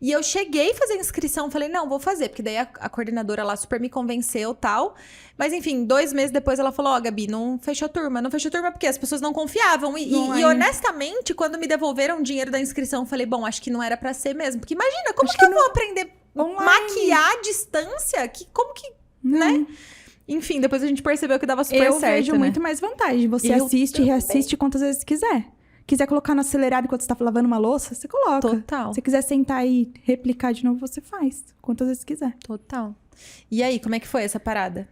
E eu cheguei a fazer inscrição, falei, não, vou fazer, porque daí a coordenadora lá super me convenceu e tal. Mas enfim, 2 meses depois ela falou, ó, Gabi, não fechou turma. Não fechou turma porque as pessoas não confiavam. E honestamente, quando me devolveram o dinheiro da inscrição, eu falei, bom, acho que não era pra ser mesmo. Porque imagina, como que eu vou aprender Online. maquiar à distância? Como que, né? Enfim, depois a gente percebeu que dava super Eu certo, vejo né? muito mais vantagem. Você Eu assiste e também. reassiste quantas vezes quiser. Quiser colocar no acelerado enquanto você tá lavando uma louça, você coloca. Total. Se quiser sentar e replicar de novo, você faz. Quantas vezes quiser. Total. E aí, como é que foi essa parada?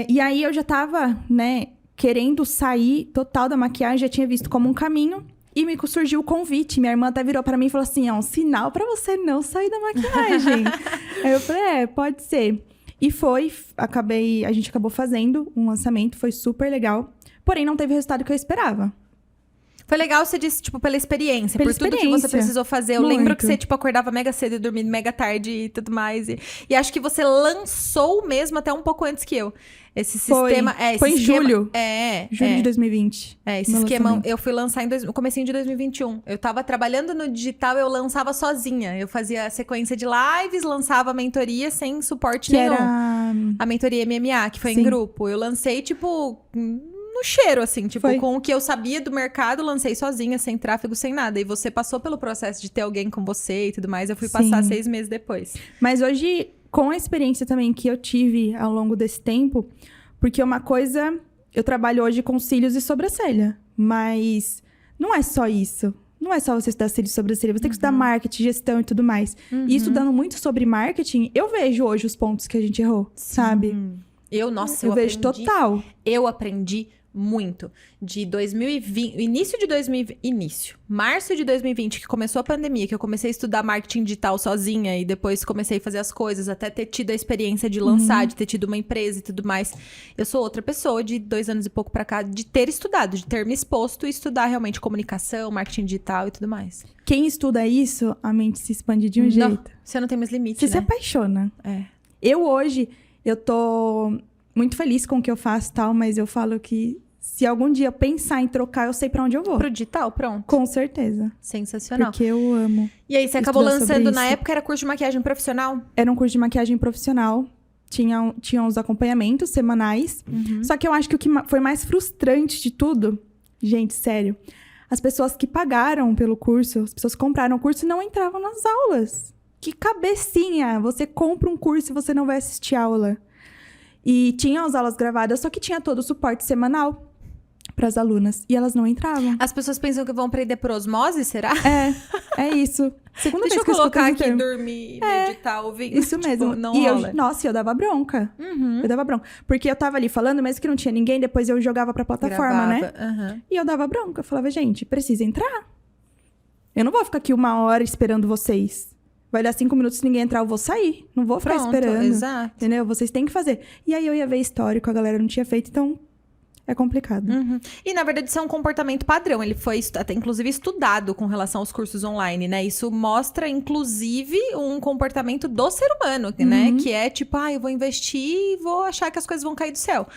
E aí eu já tava, né, querendo sair total da maquiagem, já tinha visto como um caminho. E me surgiu o convite. Minha irmã até virou pra mim e falou assim, é um sinal pra você não sair da maquiagem. Aí eu falei, pode ser. E foi, a gente acabou fazendo um lançamento, foi super legal. Porém, não teve o resultado que eu esperava. Foi legal, você disse, tipo, pela experiência. Pela por tudo que você experiência. precisou fazer. Eu lembro que Muito. você, tipo, acordava mega cedo e dormia mega tarde e tudo mais. E acho que você lançou mesmo até um pouco antes que eu. Esse sistema... Foi em julho. Julho De 2020. esse meu esquema lançamento. eu fui lançar no comecinho de 2021. Eu tava trabalhando no digital, eu lançava sozinha. Eu fazia a sequência de lives, lançava a mentoria sem suporte Que nenhum. era... A mentoria MMA, que foi em Sim. grupo. Eu lancei, tipo... no cheiro, assim, tipo, Foi. com o que eu sabia do mercado, lancei sozinha, sem tráfego, sem nada. E você passou pelo processo de ter alguém com você e tudo mais. Eu fui passar Sim. 6 meses depois. Mas hoje, com a experiência também que eu tive ao longo desse tempo, porque uma coisa, eu trabalho hoje com cílios e sobrancelha, mas não é só isso. Não é só você estudar cílios e sobrancelha, você tem que estudar marketing, gestão e tudo mais. E estudando muito sobre marketing, eu vejo hoje os pontos que a gente errou, sabe? Eu vejo aprendi, total. Eu aprendi muito. De 2020, março de 2020, que começou a pandemia, que eu comecei a estudar marketing digital sozinha e depois comecei a fazer as coisas, até ter tido a experiência de lançar, de ter tido uma empresa e tudo mais. Eu sou outra pessoa de 2 anos e pouco pra cá, de ter estudado, de ter me exposto e estudar realmente comunicação, marketing digital e tudo mais. Quem estuda isso, a mente se expande de um jeito. Você não tem mais limite, Você se né? apaixona. É. Eu hoje, eu tô muito feliz com o que eu faço e tal, mas eu falo que se algum dia eu pensar em trocar, eu sei pra onde eu vou. Pro digital, pronto. Com certeza. Sensacional. Porque eu amo. E aí, você acabou estudar sobre lançando, na isso. época, era curso de maquiagem profissional? Era um curso de maquiagem profissional. Tinha os acompanhamentos semanais. Só que eu acho que o que foi mais frustrante de tudo, gente, sério, as pessoas que pagaram pelo curso, as pessoas que compraram o curso não entravam nas aulas. Que cabecinha! Você compra um curso e você não vai assistir aula. E tinha as aulas gravadas, só que tinha todo o suporte semanal para as alunas. E elas não entravam. As pessoas pensam que vão aprender por osmose, será? É isso. Segunda Deixa vez eu que colocar escuto esse aqui, termo. dormir, meditar, ouvir. Isso mesmo. Não E rola. nossa, eu dava bronca. Eu dava bronca. Porque eu tava ali falando, mesmo que não tinha ninguém, depois eu jogava pra plataforma, né? Aham. E eu dava bronca. Eu falava, gente, precisa entrar. Eu não vou ficar aqui 1 hora esperando vocês. Vai dar 5 minutos, se ninguém entrar, eu vou sair. Não vou ficar Pronto, esperando. exato. Entendeu? Vocês têm que fazer. E aí eu ia ver histórico, a galera não tinha feito, então é complicado. Uhum. E, na verdade, isso é um comportamento padrão. Ele foi, até, inclusive, estudado com relação aos cursos online, né? Isso mostra, inclusive, um comportamento do ser humano, né? Que é tipo, eu vou investir e vou achar que as coisas vão cair do céu.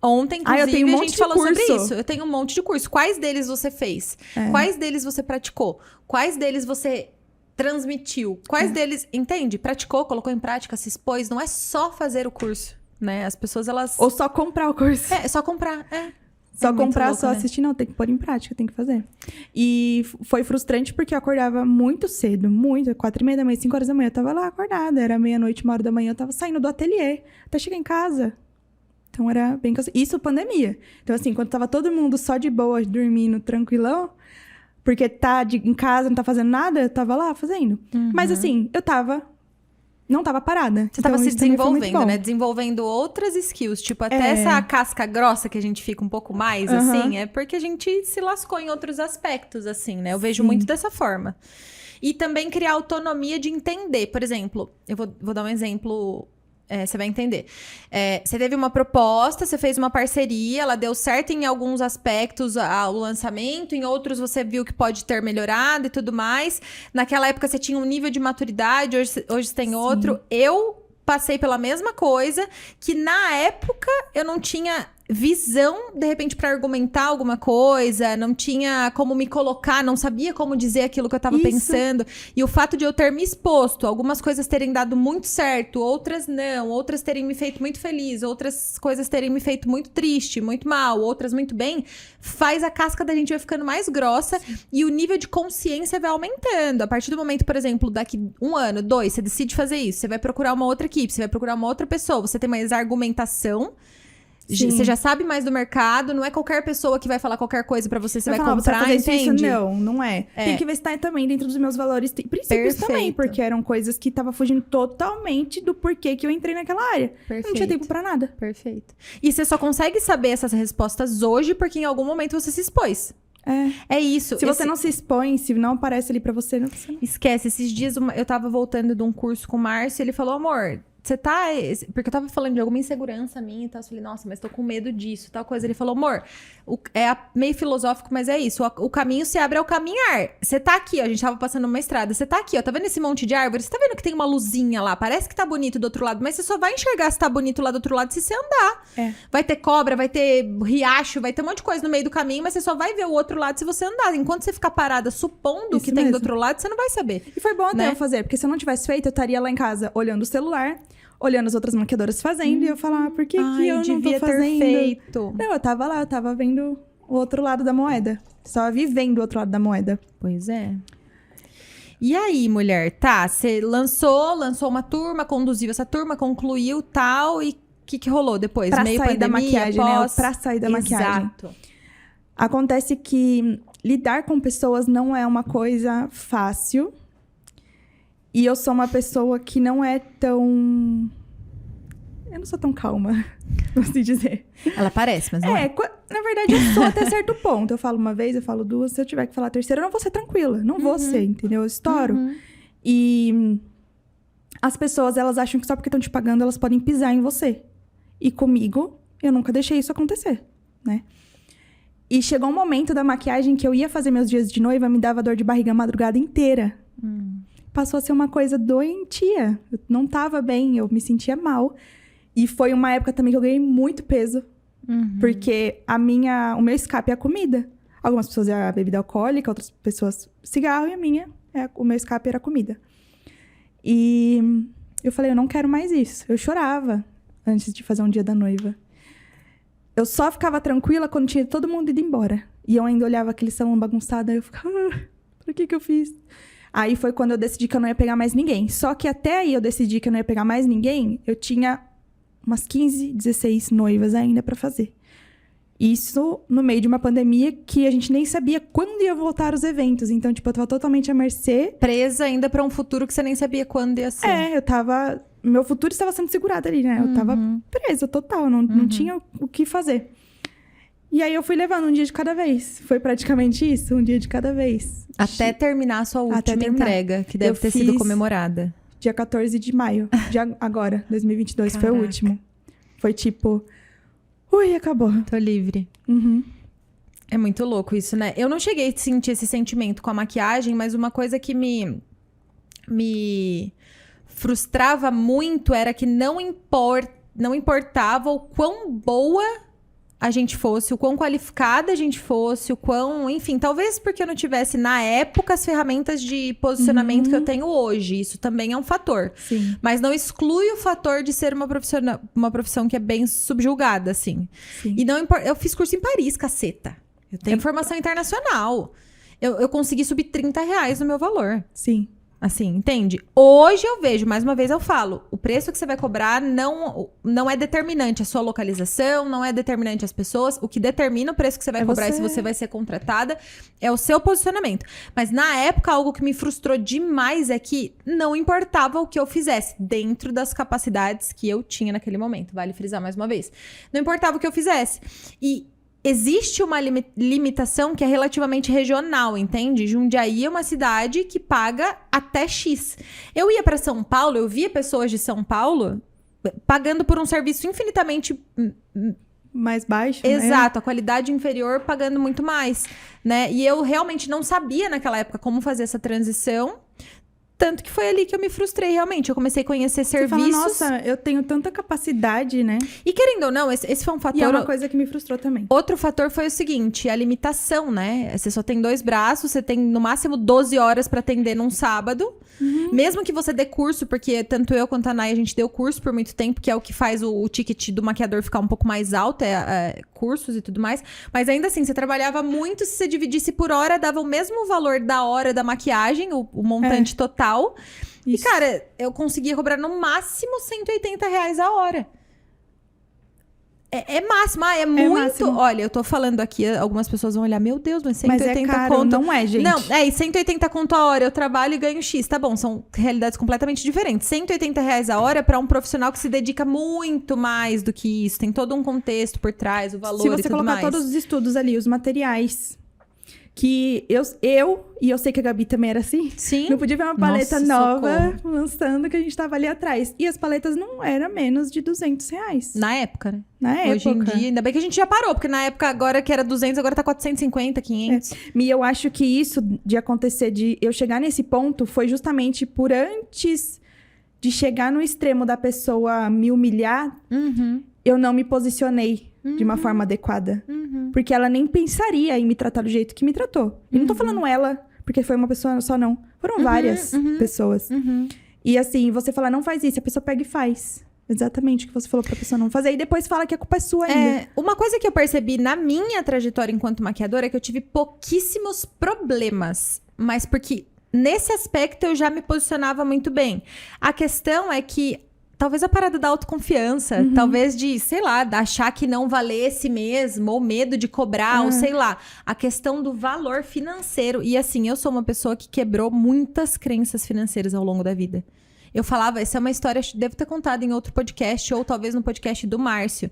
Ontem, inclusive, eu tenho um a monte gente de falou curso. sobre isso. Eu tenho um monte de curso. Quais deles você fez? Quais deles você praticou? Quais deles você transmitiu? Quais deles, entende? Praticou, colocou em prática, se expôs. Não é só fazer o curso. Né? As pessoas, elas... Ou só comprar o curso. É só comprar, Só muito comprar, louco, só né? assistir, não. Tem que pôr em prática, tem que fazer. E foi frustrante porque eu acordava muito cedo, muito. 4h30 da manhã, 5 horas da manhã. Eu tava lá acordada. Era meia-noite, 1h da manhã. Eu tava saindo do ateliê até chegar em casa. Então, era bem... Isso, pandemia. Então, assim, quando tava todo mundo só de boa, dormindo, tranquilão... Porque em casa, não tá fazendo nada, eu tava lá fazendo. Mas, assim, não tava parada. Você tava se isso também foi muito desenvolvendo, bom. né? Desenvolvendo outras skills. Tipo, até essa casca grossa que a gente fica um pouco mais, assim, é porque a gente se lascou em outros aspectos, assim, né? Eu vejo muito dessa forma. E também criar autonomia de entender. Por exemplo, eu vou dar um exemplo... você vai entender. Você teve uma proposta, você fez uma parceria, ela deu certo em alguns aspectos o lançamento, em outros você viu que pode ter melhorado e tudo mais. Naquela época você tinha um nível de maturidade, hoje você tem outro. Eu passei pela mesma coisa, que na época eu não tinha visão, de repente, para argumentar alguma coisa, não tinha como me colocar, não sabia como dizer aquilo que eu tava pensando. E o fato de eu ter me exposto, algumas coisas terem dado muito certo, outras não, outras terem me feito muito feliz, outras coisas terem me feito muito triste, muito mal, outras muito bem, faz a casca da gente vai ficando mais grossa e o nível de consciência vai aumentando. A partir do momento, por exemplo, daqui 1 ano, 2, você decide fazer isso, você vai procurar uma outra equipe, você vai procurar uma outra pessoa, você tem mais argumentação. Sim. Você já sabe mais do mercado, não é qualquer pessoa que vai falar qualquer coisa pra você, você vai falar, comprar, você vai fazer entende? Isso, não é. Tem que ver se tá também dentro dos meus valores, princípios também, porque eram coisas que tava fugindo totalmente do porquê que eu entrei naquela área. Perfeito. Não tinha tempo pra nada. Perfeito. E você só consegue saber essas respostas hoje porque em algum momento você se expôs. É isso. Se você não se expõe, se não aparece ali pra você, não... Esquece, esses dias eu tava voltando de um curso com o Márcio e ele falou, amor... Você tá... Porque eu tava falando de alguma insegurança minha e tal. Eu falei, nossa, mas tô com medo disso, tal coisa. Ele falou, amor, meio filosófico, mas é isso. O caminho se abre ao caminhar. Você tá aqui, ó. A gente tava passando uma estrada. Você tá aqui, ó. Tá vendo esse monte de árvore? Você tá vendo que tem uma luzinha lá? Parece que tá bonito do outro lado. Mas você só vai enxergar se tá bonito lá do outro lado se você andar. Vai ter cobra, vai ter riacho, vai ter um monte de coisa no meio do caminho. Mas você só vai ver o outro lado se você andar. Enquanto você ficar parada supondo que tem do outro lado, você não vai saber. E foi bom até eu fazer. Porque se eu não tivesse feito, eu estaria lá em casa olhando o celular... Olhando as outras maquiadoras fazendo, e eu falar, por que eu não tô fazendo? Ter feito. Não, eu tava lá, eu tava vendo o outro lado da moeda. Só vivendo o outro lado da moeda. Pois é. E aí, mulher, tá, você lançou uma turma, conduziu essa turma, concluiu tal, e o que rolou depois? Pra meio sair pandemia, da maquiagem, pós... né? Pra sair da maquiagem. Exato. Acontece que lidar com pessoas não é uma coisa fácil. E eu sou uma pessoa que não é tão... Eu não sou tão calma, vou assim dizer. Ela parece, mas não é. Na verdade, eu sou até certo ponto. Eu falo uma vez, eu falo duas. Se eu tiver que falar a terceira, eu não vou ser tranquila. Não vou ser, entendeu? Eu estouro. E as pessoas, elas acham que só porque estão te pagando, elas podem pisar em você. E comigo, eu nunca deixei isso acontecer, né? E chegou um momento da maquiagem que eu ia fazer meus dias de noiva, me dava dor de barriga a madrugada inteira. Passou a ser uma coisa doentia. Eu não tava bem, eu me sentia mal. E foi uma época também que eu ganhei muito peso. Porque o meu escape é a comida. Algumas pessoas é a bebida alcoólica, outras pessoas cigarro, e o meu escape era a comida. E eu falei, eu não quero mais isso. Eu chorava antes de fazer um dia da noiva. Eu só ficava tranquila quando tinha todo mundo ido embora. E eu ainda olhava aquele salão bagunçado, aí eu ficava, pra que eu fiz? Aí foi quando eu decidi que eu não ia pegar mais ninguém. Só que até aí eu decidi que eu não ia pegar mais ninguém, eu tinha umas 15, 16 noivas ainda pra fazer. Isso no meio de uma pandemia que a gente nem sabia quando ia voltar os eventos. Então, tipo, eu tava totalmente à mercê. Presa ainda pra um futuro que você nem sabia quando ia ser. Eu tava... Meu futuro estava sendo segurado ali, né? Eu tava presa total, não tinha o que fazer. E aí eu fui levando um dia de cada vez. Foi praticamente isso, um dia de cada vez. Até terminar a sua última entrega, que deve ter sido comemorada. Dia 14 de maio, de agora, 2022, foi o último. Foi tipo... Ui, acabou. Tô livre. Uhum. É muito louco isso, né? Eu não cheguei a sentir esse sentimento com a maquiagem, mas uma coisa que me frustrava muito era que não importava o quão boa a gente fosse, o quão qualificada a gente fosse, o quão... Enfim, talvez porque eu não tivesse, na época, as ferramentas de posicionamento que eu tenho hoje. Isso também é um fator. Sim. Mas não exclui o fator de ser uma profissão que é bem subjulgada, assim. Sim. E não importa... Eu fiz curso em Paris, caceta. Eu tenho formação internacional. Eu consegui subir R$30 no meu valor. Sim. Assim, entende? Hoje eu vejo, mais uma vez eu falo, o preço que você vai cobrar não é determinante a sua localização, não é determinante as pessoas. O que determina o preço que você vai cobrar e se você vai ser contratada é o seu posicionamento. Mas na época, algo que me frustrou demais é que não importava o que eu fizesse, dentro das capacidades que eu tinha naquele momento. Vale frisar mais uma vez. Não importava o que eu fizesse. E existe uma limitação que é relativamente regional, entende? Jundiaí é uma cidade que paga até X. Eu ia para São Paulo, eu via pessoas de São Paulo pagando por um serviço infinitamente mais baixo, exato, a qualidade inferior pagando muito mais, né? E eu realmente não sabia naquela época como fazer essa transição. Tanto que foi ali que eu me frustrei, realmente. Eu comecei a conhecer serviços. Você fala, nossa, eu tenho tanta capacidade, né? E querendo ou não, esse foi um fator... E é uma coisa que me frustrou também. Outro fator foi o seguinte, a limitação, né? Você só tem 2 braços, você tem no máximo 12 horas pra atender num sábado. Mesmo que você dê curso, porque tanto eu quanto a Nay, a gente deu curso por muito tempo, que é o que faz o ticket do maquiador ficar um pouco mais alto, cursos e tudo mais. Mas ainda assim, você trabalhava muito, se você dividisse por hora, dava o mesmo valor da hora da maquiagem, o montante total. Isso. E, cara, eu conseguia cobrar no máximo R$180 a hora. É máximo, é muito. Máximo. Olha, eu tô falando aqui, algumas pessoas vão olhar, meu Deus, mas 180 mas é caro, conto. não é, gente. Não, e 180 conto a hora, eu trabalho e ganho X. Tá bom, são realidades completamente diferentes. R$180 a hora para um profissional que se dedica muito mais do que isso. Tem todo um contexto por trás, o valor e tudo mais. Se você colocar todos os estudos ali, os materiais... Que eu sei que a Gabi também era assim. Sim. Não podia ver uma paleta nova socorro. lançando que a gente tava ali atrás. E as paletas não eram menos de R$200. Na época, né? Na época. Hoje em dia, ainda bem que a gente já parou, porque na época agora que era 200, agora tá 450, 500. E eu acho que isso de acontecer, de eu chegar nesse ponto, foi justamente por antes de chegar no extremo da pessoa me humilhar, eu não me posicionei de uma forma adequada. Porque ela nem pensaria em me tratar do jeito que me tratou. E não tô falando ela, porque foi uma pessoa só, não. Foram várias pessoas. E assim, você fala, não faz isso. A pessoa pega e faz. Exatamente o que você falou pra pessoa não fazer. E depois fala que a culpa é sua ainda. Uma coisa que eu percebi na minha trajetória enquanto maquiadora é que eu tive pouquíssimos problemas. Mas porque nesse aspecto eu já me posicionava muito bem. A questão é que talvez a parada da autoconfiança, talvez de, sei lá, de achar que não valesse mesmo, ou medo de cobrar, ou sei lá. A questão do valor financeiro. E assim, eu sou uma pessoa que quebrou muitas crenças financeiras ao longo da vida. Eu falava, essa é uma história, devo ter contado em outro podcast, ou talvez no podcast do Márcio.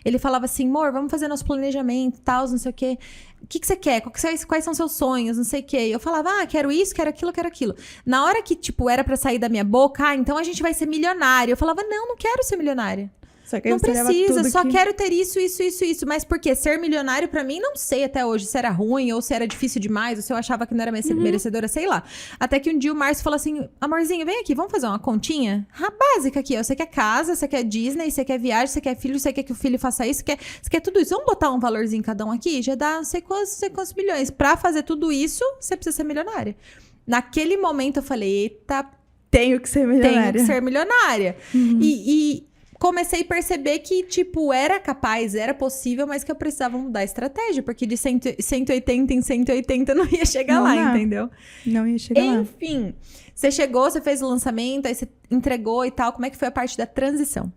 Ele falava assim, amor, vamos fazer nosso planejamento, tal, não sei o quê. O que você quer? Quais são seus sonhos? Não sei o quê. Eu falava, quero isso, quero aquilo, quero aquilo. Na hora que, tipo, era pra sair da minha boca, então a gente vai ser milionário. Eu falava, não quero ser milionária. Não precisa, só quero ter isso. Mas por quê? Ser milionário, pra mim, não sei até hoje se era ruim, ou se era difícil demais, ou se eu achava que não era merecedora, sei lá. Até que um dia o Márcio falou assim, amorzinho, vem aqui, vamos fazer uma continha? Básica aqui, ó. Você quer casa, você quer Disney, você quer viagem, você quer filho, você quer que o filho faça isso, você quer tudo isso. Vamos botar um valorzinho cada um aqui? Já dá não sei quantos milhões. Pra fazer tudo isso, você precisa ser milionária. Naquele momento eu falei, eita, tenho que ser milionária. Tenho que ser milionária. E comecei a perceber que, tipo, era capaz, era possível, mas que eu precisava mudar a estratégia, porque de 180 em 180 não ia chegar lá, entendeu? Não ia chegar lá. Enfim, você chegou, você fez o lançamento, aí você entregou e tal. Como é que foi a parte da transição?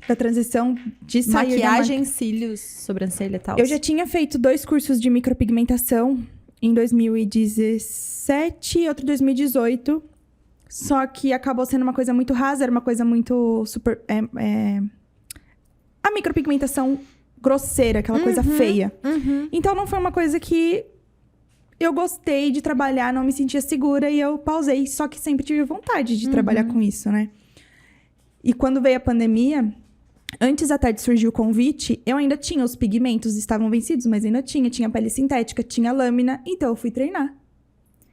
Da transição de sair maquiagem, cílios, sobrancelha e tal. Eu já tinha feito 2 cursos de micropigmentação em 2017 e outro em 2018. Só que acabou sendo uma coisa muito rasa, era uma coisa muito super... A micropigmentação grosseira, aquela coisa feia. Então, não foi uma coisa que eu gostei de trabalhar, não me sentia segura e eu pausei. Só que sempre tive vontade de trabalhar com isso, né? E quando veio a pandemia, Antes até de surgir o convite, eu ainda tinha os pigmentos, estavam vencidos, mas ainda tinha pele sintética, tinha lâmina, então eu fui treinar.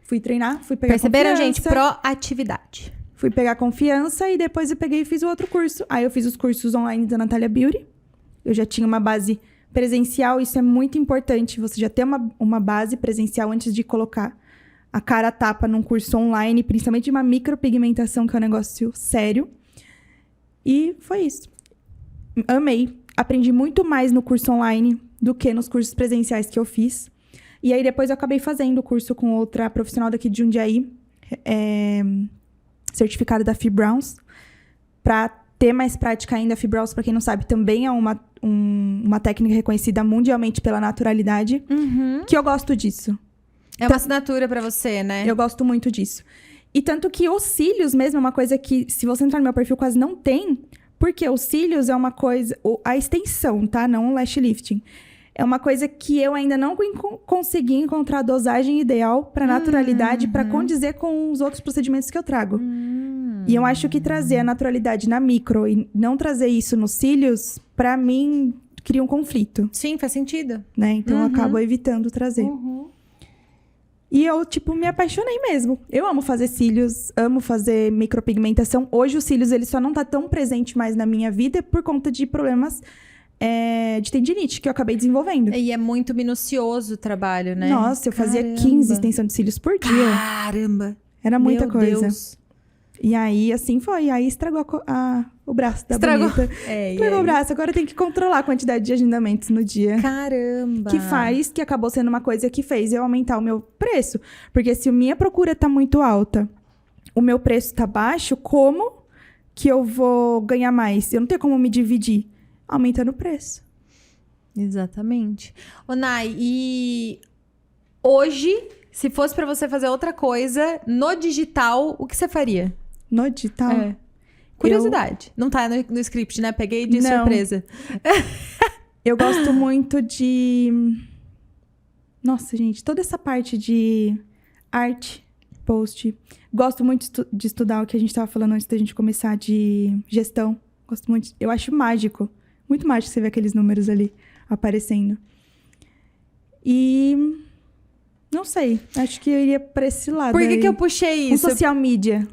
Fui pegar Perceberam, confiança. gente? Proatividade. Fui pegar confiança e depois eu peguei e fiz o outro curso. Aí eu fiz os cursos online da Natália Beauty. Eu já tinha uma base presencial, isso é muito importante. Você já ter uma base presencial antes de colocar a cara a tapa num curso online, principalmente de uma micropigmentação, que é um negócio sério. E foi isso. Amei. Aprendi muito mais no curso online do que nos cursos presenciais que eu fiz. E aí depois eu acabei fazendo o curso com outra profissional daqui de Jundiaí, certificada da Fibrowns, para ter mais prática ainda. A Fibrowns, para quem não sabe, também é uma técnica reconhecida mundialmente pela naturalidade, que eu gosto disso. É uma assinatura pra você, né? Eu gosto muito disso. E tanto que os cílios mesmo é uma coisa que, se você entrar no meu perfil, quase não tem, porque os cílios é uma coisa... A extensão, tá? Não o lash lifting. É uma coisa que eu ainda não consegui encontrar a dosagem ideal para naturalidade, para condizer com os outros procedimentos que eu trago. E eu acho que trazer a naturalidade na micro e não trazer isso nos cílios, para mim, cria um conflito. Sim, faz sentido. Né? Então, eu acabo evitando trazer. Uhum. E eu, me apaixonei mesmo. Eu amo fazer cílios, amo fazer micropigmentação. Hoje, os cílios, ele só não tá tão presente mais na minha vida por conta de problemas... de tendinite, que eu acabei desenvolvendo. E é muito minucioso o trabalho, né? Nossa, eu fazia 15 extensões de cílios por dia. Caramba! Era muita Meu coisa. Deus. E aí, assim foi. Aí estragou o braço da Estragou. bonita. Estragou o braço. Agora tem que controlar a quantidade de agendamentos no dia. Caramba! Que acabou sendo uma coisa que fez eu aumentar o meu preço. Porque se a minha procura tá muito alta, o meu preço tá baixo, como que eu vou ganhar mais? Eu não tenho como me dividir. Aumentando o preço. Exatamente. Ô, Nai, e hoje, se fosse pra você fazer outra coisa no digital, o que você faria? No digital? Curiosidade. Não tá no script, né? Peguei de Não. surpresa. Eu gosto muito de... Nossa, gente, toda essa parte de arte, post. Gosto muito de estudar o que a gente tava falando antes da gente começar, de gestão. Gosto muito. Eu acho mágico. Muito mágico você ver aqueles números ali aparecendo. E... Não sei. Acho que eu iria pra esse lado. Por que eu puxei isso? Social media.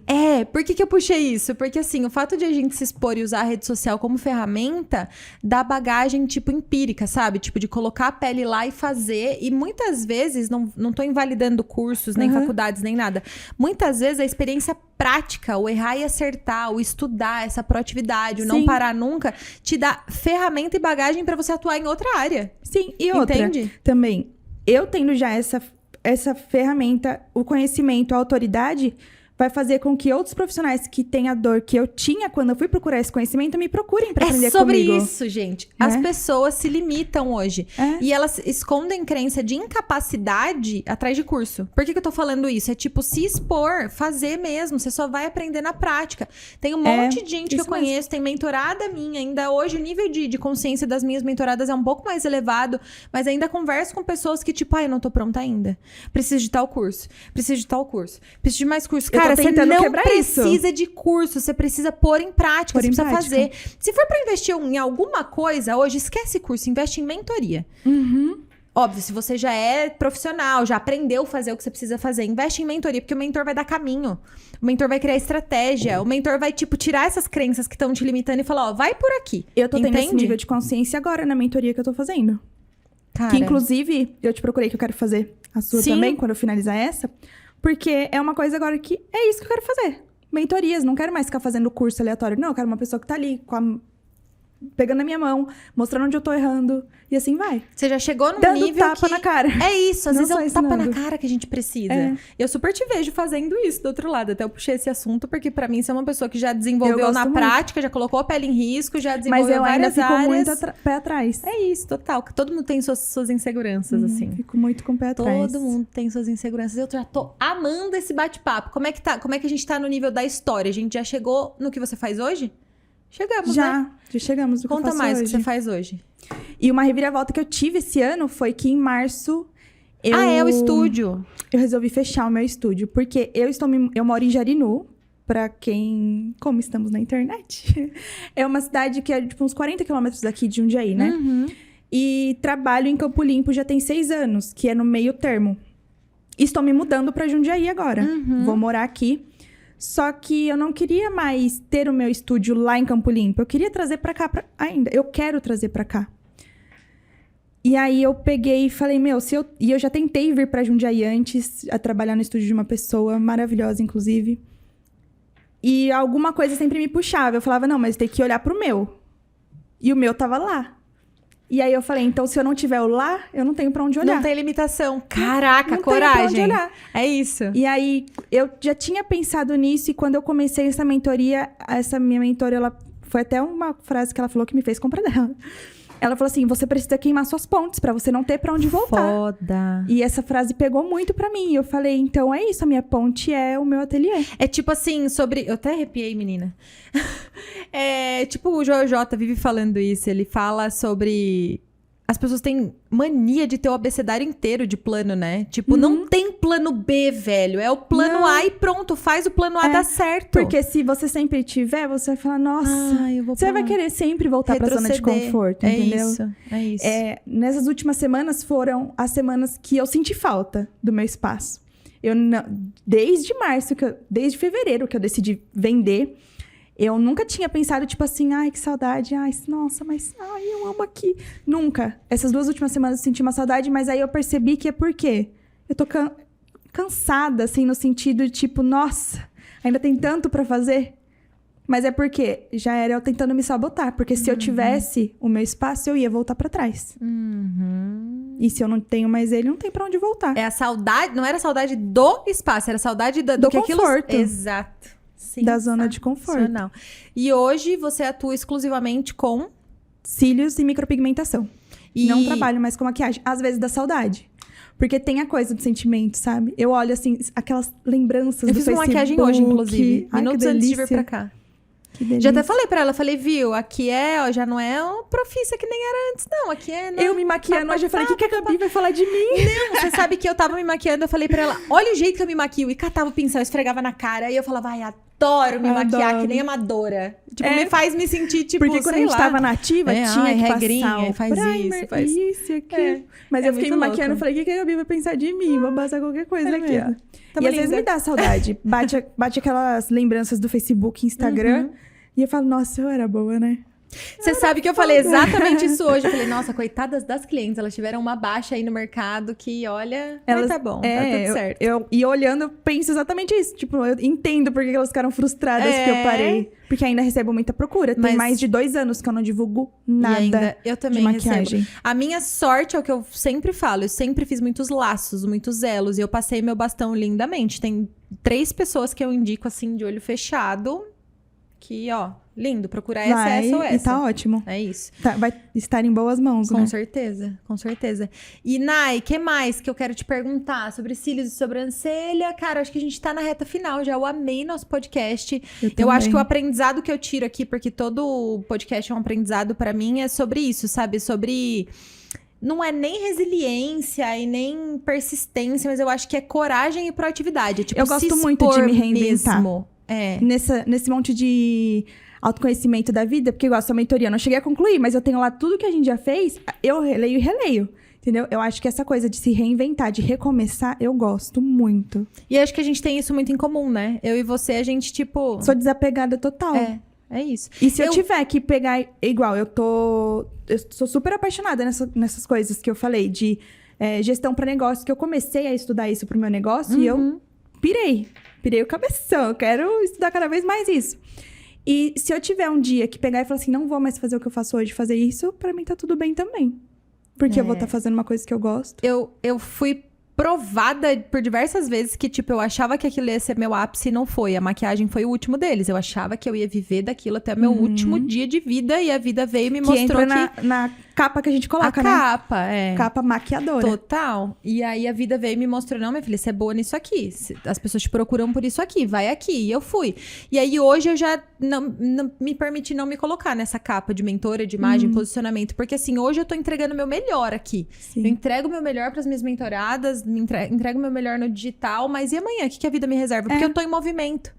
Por que eu puxei isso? Porque, assim, o fato de a gente se expor e usar a rede social como ferramenta dá bagagem, tipo, empírica, sabe? Tipo, de colocar a pele lá e fazer. E muitas vezes, não tô invalidando cursos, nem faculdades, nem nada. Muitas vezes, a experiência prática, o errar e acertar, o estudar, essa proatividade, o não parar nunca, te dá ferramenta e bagagem pra você atuar em outra área. Sim, e outra. Entende? Também, eu tendo já essa ferramenta, o conhecimento, a autoridade, vai fazer com que outros profissionais que têm a dor que eu tinha quando eu fui procurar esse conhecimento me procurem pra aprender comigo. É sobre isso, gente. As pessoas se limitam hoje. E elas escondem crença de incapacidade atrás de curso. Por que eu tô falando isso? É tipo, se expor, fazer mesmo. Você só vai aprender na prática. Tem um monte de gente que eu conheço, tem mentorada minha. Ainda hoje, o nível de consciência das minhas mentoradas é um pouco mais elevado. Mas ainda converso com pessoas que, tipo, eu não tô pronta ainda. Preciso de tal curso. Preciso de tal curso. Preciso de mais curso. Cara, você não precisa de curso, você precisa pôr em prática, você precisa fazer. Se for pra investir em alguma coisa hoje, esquece curso, investe em mentoria. Óbvio, se você já é profissional, já aprendeu a fazer o que você precisa fazer, investe em mentoria, porque o mentor vai dar caminho. O mentor vai criar estratégia, o mentor vai, tipo, tirar essas crenças que estão te limitando e falar, ó, vai por aqui. Eu tô tendo esse nível de consciência agora na mentoria que eu tô fazendo. Cara. Que, inclusive, eu te procurei que eu quero fazer a sua também, quando eu finalizar essa. Porque é uma coisa agora que é isso que eu quero fazer. Mentorias, não quero mais ficar fazendo curso aleatório. Não, eu quero uma pessoa que tá ali, pegando na minha mão, mostrando onde eu tô errando. E assim vai. Você já chegou num dando nível tapa na cara. É isso, às Não vezes é um só tapa na ensinando. cara que a gente precisa. Eu super te vejo fazendo isso do outro lado. Até eu puxei esse assunto, porque pra mim você é uma pessoa que já desenvolveu na prática, já colocou a pele em risco, já desenvolveu Mas eu ainda várias fico áreas. muito pé atrás. É isso, total. Todo mundo tem suas inseguranças, assim. Fico muito com o pé atrás. Todo mundo tem suas inseguranças. Eu já tô amando esse bate-papo. Como é que tá? Como é que a gente tá no nível da história? A gente já chegou no que você faz hoje? Chegamos, né? Já chegamos no que eu Conta faço mais o que hoje. você faz hoje. E uma reviravolta que eu tive esse ano foi que em março é o estúdio. Eu resolvi fechar o meu estúdio. Porque eu moro em Jarinu, pra quem... Como estamos na internet. É uma cidade que é, tipo, uns 40 quilômetros daqui de Jundiaí, né? Uhum. E trabalho em Campo Limpo já tem 6 anos, que é no meio termo. Estou me mudando pra Jundiaí agora. Uhum. Vou morar aqui. Só que eu não queria mais ter o meu estúdio lá em Campo Limpo. Eu queria trazer pra cá ainda. Eu quero trazer pra cá. E aí eu peguei e falei, E eu já tentei vir pra Jundiaí antes, a trabalhar no estúdio de uma pessoa maravilhosa, inclusive. E alguma coisa sempre me puxava. Eu falava, não, mas tem que olhar pro meu. E o meu tava lá. E aí eu falei, então se eu não tiver o lá, eu não tenho pra onde olhar. Não tem limitação. Caraca, não coragem. tenho pra onde olhar. É isso. E aí eu já tinha pensado nisso e quando eu comecei essa mentoria, essa minha mentora, ela foi até uma frase que ela falou que me fez comprar dela. Ela falou assim, você precisa queimar suas pontes pra você não ter pra onde voltar. Foda. E essa frase pegou muito pra mim. E eu falei, então é isso, a minha ponte é o meu ateliê. É tipo assim, sobre... Eu até arrepiei, menina. É tipo o Joel J vive falando isso. Ele fala sobre... As pessoas têm mania de ter o abecedário inteiro de plano, né? Tipo, não tem plano B, velho. É o plano A e pronto. Faz o plano A dar certo. Porque se você sempre tiver, você vai falar, nossa... eu vou você vai querer sempre voltar pra zona de conforto, entendeu? É isso. Nessas últimas semanas foram as semanas que eu senti falta do meu espaço. Eu não, desde fevereiro que eu decidi vender, eu nunca tinha pensado, tipo assim, ai, que saudade, ai, nossa, mas ai, eu amo aqui. Nunca. Essas 2 últimas semanas eu senti uma saudade, mas aí eu percebi que é porque eu tô cansada, assim, no sentido de, tipo, nossa, ainda tem tanto pra fazer. Mas é porque já era eu tentando me sabotar. Porque se eu tivesse o meu espaço, eu ia voltar pra trás. E se eu não tenho mais ele, não tem pra onde voltar. É a saudade, não era a saudade do espaço, era a saudade do que conforto. Aquilo... Exato. Sim, da zona de conforto. E hoje você atua exclusivamente com cílios e micropigmentação. Não trabalho mais com maquiagem. Às vezes dá saudade. Porque tem a coisa do sentimento, sabe? Eu olho, assim, aquelas lembranças do Facebook. Eu fiz uma maquiagem hoje, inclusive. Minutos antes de vir pra cá. Que delícia. Já até falei pra ela, viu, aqui já não é uma profissa que nem era antes, não. Aqui é... Eu me maquiando hoje, eu falei, o que a Gabi vai falar de mim? Não, você sabe que eu tava me maquiando, eu falei pra ela, olha o jeito que eu me maquio. E catava o pincel, esfregava na cara. E eu falava, adoro me maquiar, que nem amadora. Tipo, me faz me sentir, tipo, porque quando a gente tava nativa, tinha que regrinha, passar faz primer, isso, faz... isso, aquilo. Mas eu fiquei me maquiando, eu falei, o que a Gabi vai pensar de mim? Vou passar qualquer coisa aqui, ó. E às vezes me dá saudade. Bate aquelas lembranças do Facebook, Instagram. E eu falo, nossa, eu era boa, né? Você sabe que eu falei exatamente isso hoje. Eu falei, nossa, coitadas das clientes. Elas tiveram uma baixa aí no mercado que, olha, mas tá bom, tá tudo certo. E olhando, eu penso exatamente isso. Tipo, eu entendo porque elas ficaram frustradas que eu parei. Porque ainda recebo muita procura. Tem mais de 2 anos que eu não divulgo nada ainda, eu também de maquiagem. Recebo. A minha sorte é o que eu sempre falo. Eu sempre fiz muitos laços, muitos elos. E eu passei meu bastão lindamente. Tem 3 pessoas que eu indico, assim, de olho fechado... Que, ó, lindo. Procurar essa ou essa. E tá ótimo. É isso. Vai estar em boas mãos, né? Com certeza, com certeza. E, Nai, o que mais que eu quero te perguntar sobre cílios e sobrancelha? Cara, acho que a gente tá na reta final já. Eu amei nosso podcast. Eu acho que o aprendizado que eu tiro aqui, porque todo podcast é um aprendizado pra mim, é sobre isso, sabe? Sobre... Não é nem resiliência e nem persistência, mas eu acho que é coragem e proatividade. É, tipo, eu gosto muito de me reinventar. Mesmo. Nesse monte de autoconhecimento da vida, porque igual a sua mentoria, eu não cheguei a concluir, mas eu tenho lá tudo que a gente já fez, eu releio e releio. Entendeu? Eu acho que essa coisa de se reinventar, de recomeçar, eu gosto muito. E acho que a gente tem isso muito em comum, né? Eu e você, a gente, tipo... Sou desapegada total. É isso. E se eu tiver que pegar... Igual, eu sou super apaixonada nessas coisas que eu falei, de gestão para negócio, que eu comecei a estudar isso pro meu negócio e eu pirei o cabeção, eu quero estudar cada vez mais isso. E se eu tiver um dia que pegar e falar assim, não vou mais fazer o que eu faço hoje, fazer isso, pra mim tá tudo bem também. Porque eu vou estar fazendo uma coisa que eu gosto. Eu fui provada por diversas vezes que, tipo, eu achava que aquilo ia ser meu ápice e não foi. A maquiagem foi o último deles. Eu achava que eu ia viver daquilo até meu último dia de vida e a vida veio e me mostrou entra na capa que a gente coloca, a né? capa, é. Capa maquiadora. Total. E aí a vida veio e me mostrou, não, minha filha, você é boa nisso aqui. As pessoas te procuram por isso aqui, vai aqui. E eu fui. E aí hoje eu já não me permiti não me colocar nessa capa de mentora, de imagem, posicionamento. Porque assim, hoje eu tô entregando o meu melhor aqui. Sim. Eu entrego o meu melhor pras minhas mentoradas, entrego o meu melhor no digital. Mas e amanhã? O que a vida me reserva? Porque eu tô em movimento.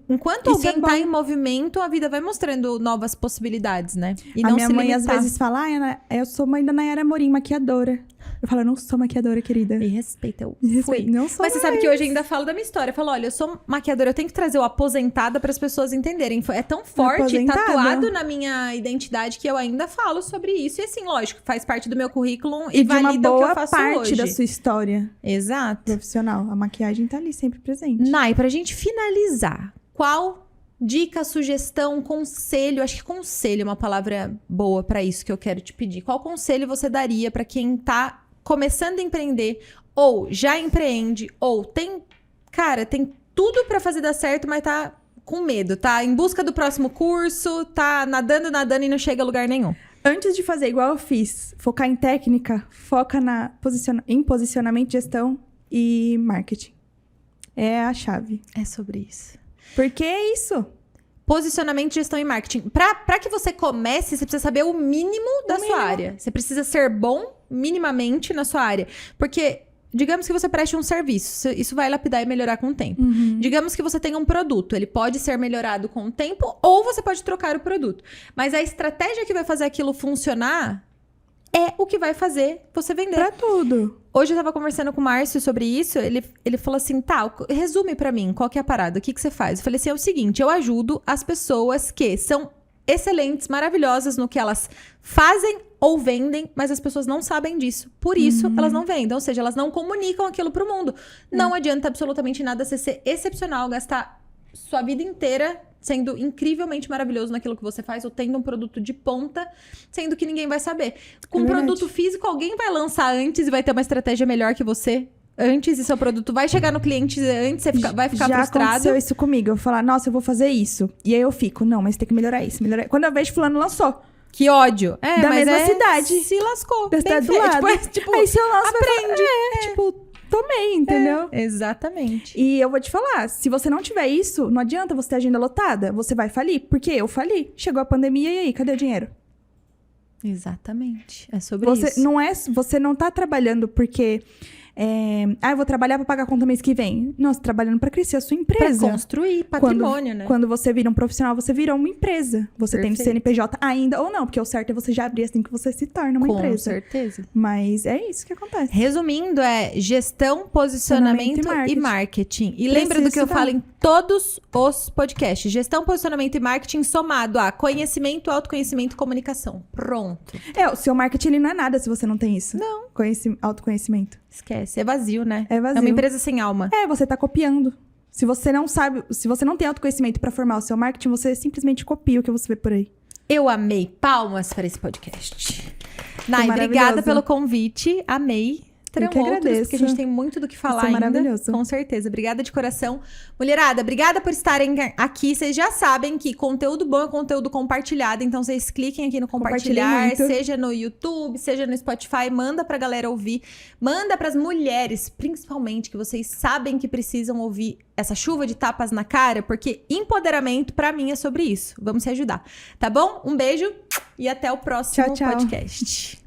Enquanto Isso alguém é tá bom. em movimento, a vida vai mostrando novas possibilidades, né? E A não minha se mãe às limitar. vezes fala, Ana, eu sou mãe da Nayara Amorim, maquiadora. Eu falo, eu não sou maquiadora, querida. Me respeita, eu Me fui. respeita. Não sou Mas você sabe que hoje eu ainda falo da minha história. Eu falo, olha, eu sou maquiadora, eu tenho que trazer o aposentada para as pessoas entenderem. É tão forte, Aposentada. tatuado na minha identidade, que eu ainda falo sobre isso. E assim, lógico, faz parte do meu currículo E e de uma valida o que boa eu faço parte hoje. da sua história Exato. profissional. A maquiagem tá ali sempre presente. Nai, pra gente finalizar, qual dica, sugestão, conselho, acho que conselho é uma palavra boa pra isso que eu quero te pedir. Qual conselho você daria pra quem tá começando a empreender, ou já empreende, ou tem tudo pra fazer dar certo, mas tá com medo, tá em busca do próximo curso, tá nadando e não chega a lugar nenhum. Antes de fazer igual eu fiz, focar em técnica, foca em posicionamento, gestão e marketing. É a chave. É sobre isso. Porque é isso. Posicionamento, gestão e marketing. Pra que você comece, você precisa saber o mínimo da sua área. Você precisa ser bom minimamente na sua área. Porque, digamos que você preste um serviço. Isso vai lapidar e melhorar com o tempo. Digamos que você tenha um produto. Ele pode ser melhorado com o tempo ou você pode trocar o produto. Mas a estratégia que vai fazer aquilo funcionar é o que vai fazer você vender. Pra tudo. Hoje eu tava conversando com o Márcio sobre isso, ele falou assim, tá, resume pra mim, qual que é a parada, o que você faz? Eu falei assim, é o seguinte, eu ajudo as pessoas que são excelentes, maravilhosas no que elas fazem ou vendem, mas as pessoas não sabem disso. Por isso, elas não vendem, ou seja, elas não comunicam aquilo pro mundo. Não adianta absolutamente nada você ser excepcional, gastar sua vida inteira sendo incrivelmente maravilhoso naquilo que você faz, ou tendo um produto de ponta, sendo que ninguém vai saber. Com um produto físico, alguém vai lançar antes e vai ter uma estratégia melhor que você antes, e seu produto vai chegar no cliente antes, você vai ficar Já frustrado. aconteceu isso comigo. Eu vou falar, nossa, eu vou fazer isso. E aí eu fico, não, mas tem que melhorar isso. Quando eu vejo fulano lançou. Que ódio. É, Da mas mesma cidade. Se lascou. Da cidade do lado. Tipo, aí se eu lanço, aprende. Tipo, tomei, entendeu? Exatamente. E eu vou te falar, se você não tiver isso, não adianta você ter agenda lotada, você vai falir. Porque eu fali. Chegou a pandemia e aí, cadê o dinheiro? Exatamente. É sobre isso. Você não tá trabalhando porque... eu vou trabalhar pra pagar a conta mês que vem. Não, você tá trabalhando pra crescer a sua empresa. Pra construir patrimônio, né? Quando você vira um profissional, você vira uma empresa. Você tem Perfeito. CNPJ ainda ou não, porque o certo é você já abrir assim que você se torna uma empresa. Com certeza. Mas é isso que acontece. Resumindo, é gestão, posicionamento e marketing. E lembra do que eu falo em todos os podcasts. Gestão, posicionamento e marketing somado a conhecimento, autoconhecimento e comunicação. Pronto. O seu marketing ele não é nada se você não tem isso. Não. Autoconhecimento. Esquece. É vazio, né? É vazio. É uma empresa sem alma. Você tá copiando. Se você não sabe, se você não tem autoconhecimento pra formar o seu marketing, você simplesmente copia o que você vê por aí. Eu amei. Palmas para esse podcast. Nai, maravilhoso. obrigada pelo convite. Amei. Terão que outros, agradeço. porque a gente tem muito do que falar ainda. Maravilhoso. Com certeza. Obrigada de coração. Mulherada, obrigada por estarem aqui. Vocês já sabem que conteúdo bom é conteúdo compartilhado, então vocês cliquem aqui no compartilhar, seja no YouTube, seja no Spotify, manda pra galera ouvir. Manda pras mulheres, principalmente, que vocês sabem que precisam ouvir essa chuva de tapas na cara, porque empoderamento, pra mim, é sobre isso. Vamos se ajudar, tá bom? Um beijo e até o próximo Tchau, tchau. podcast.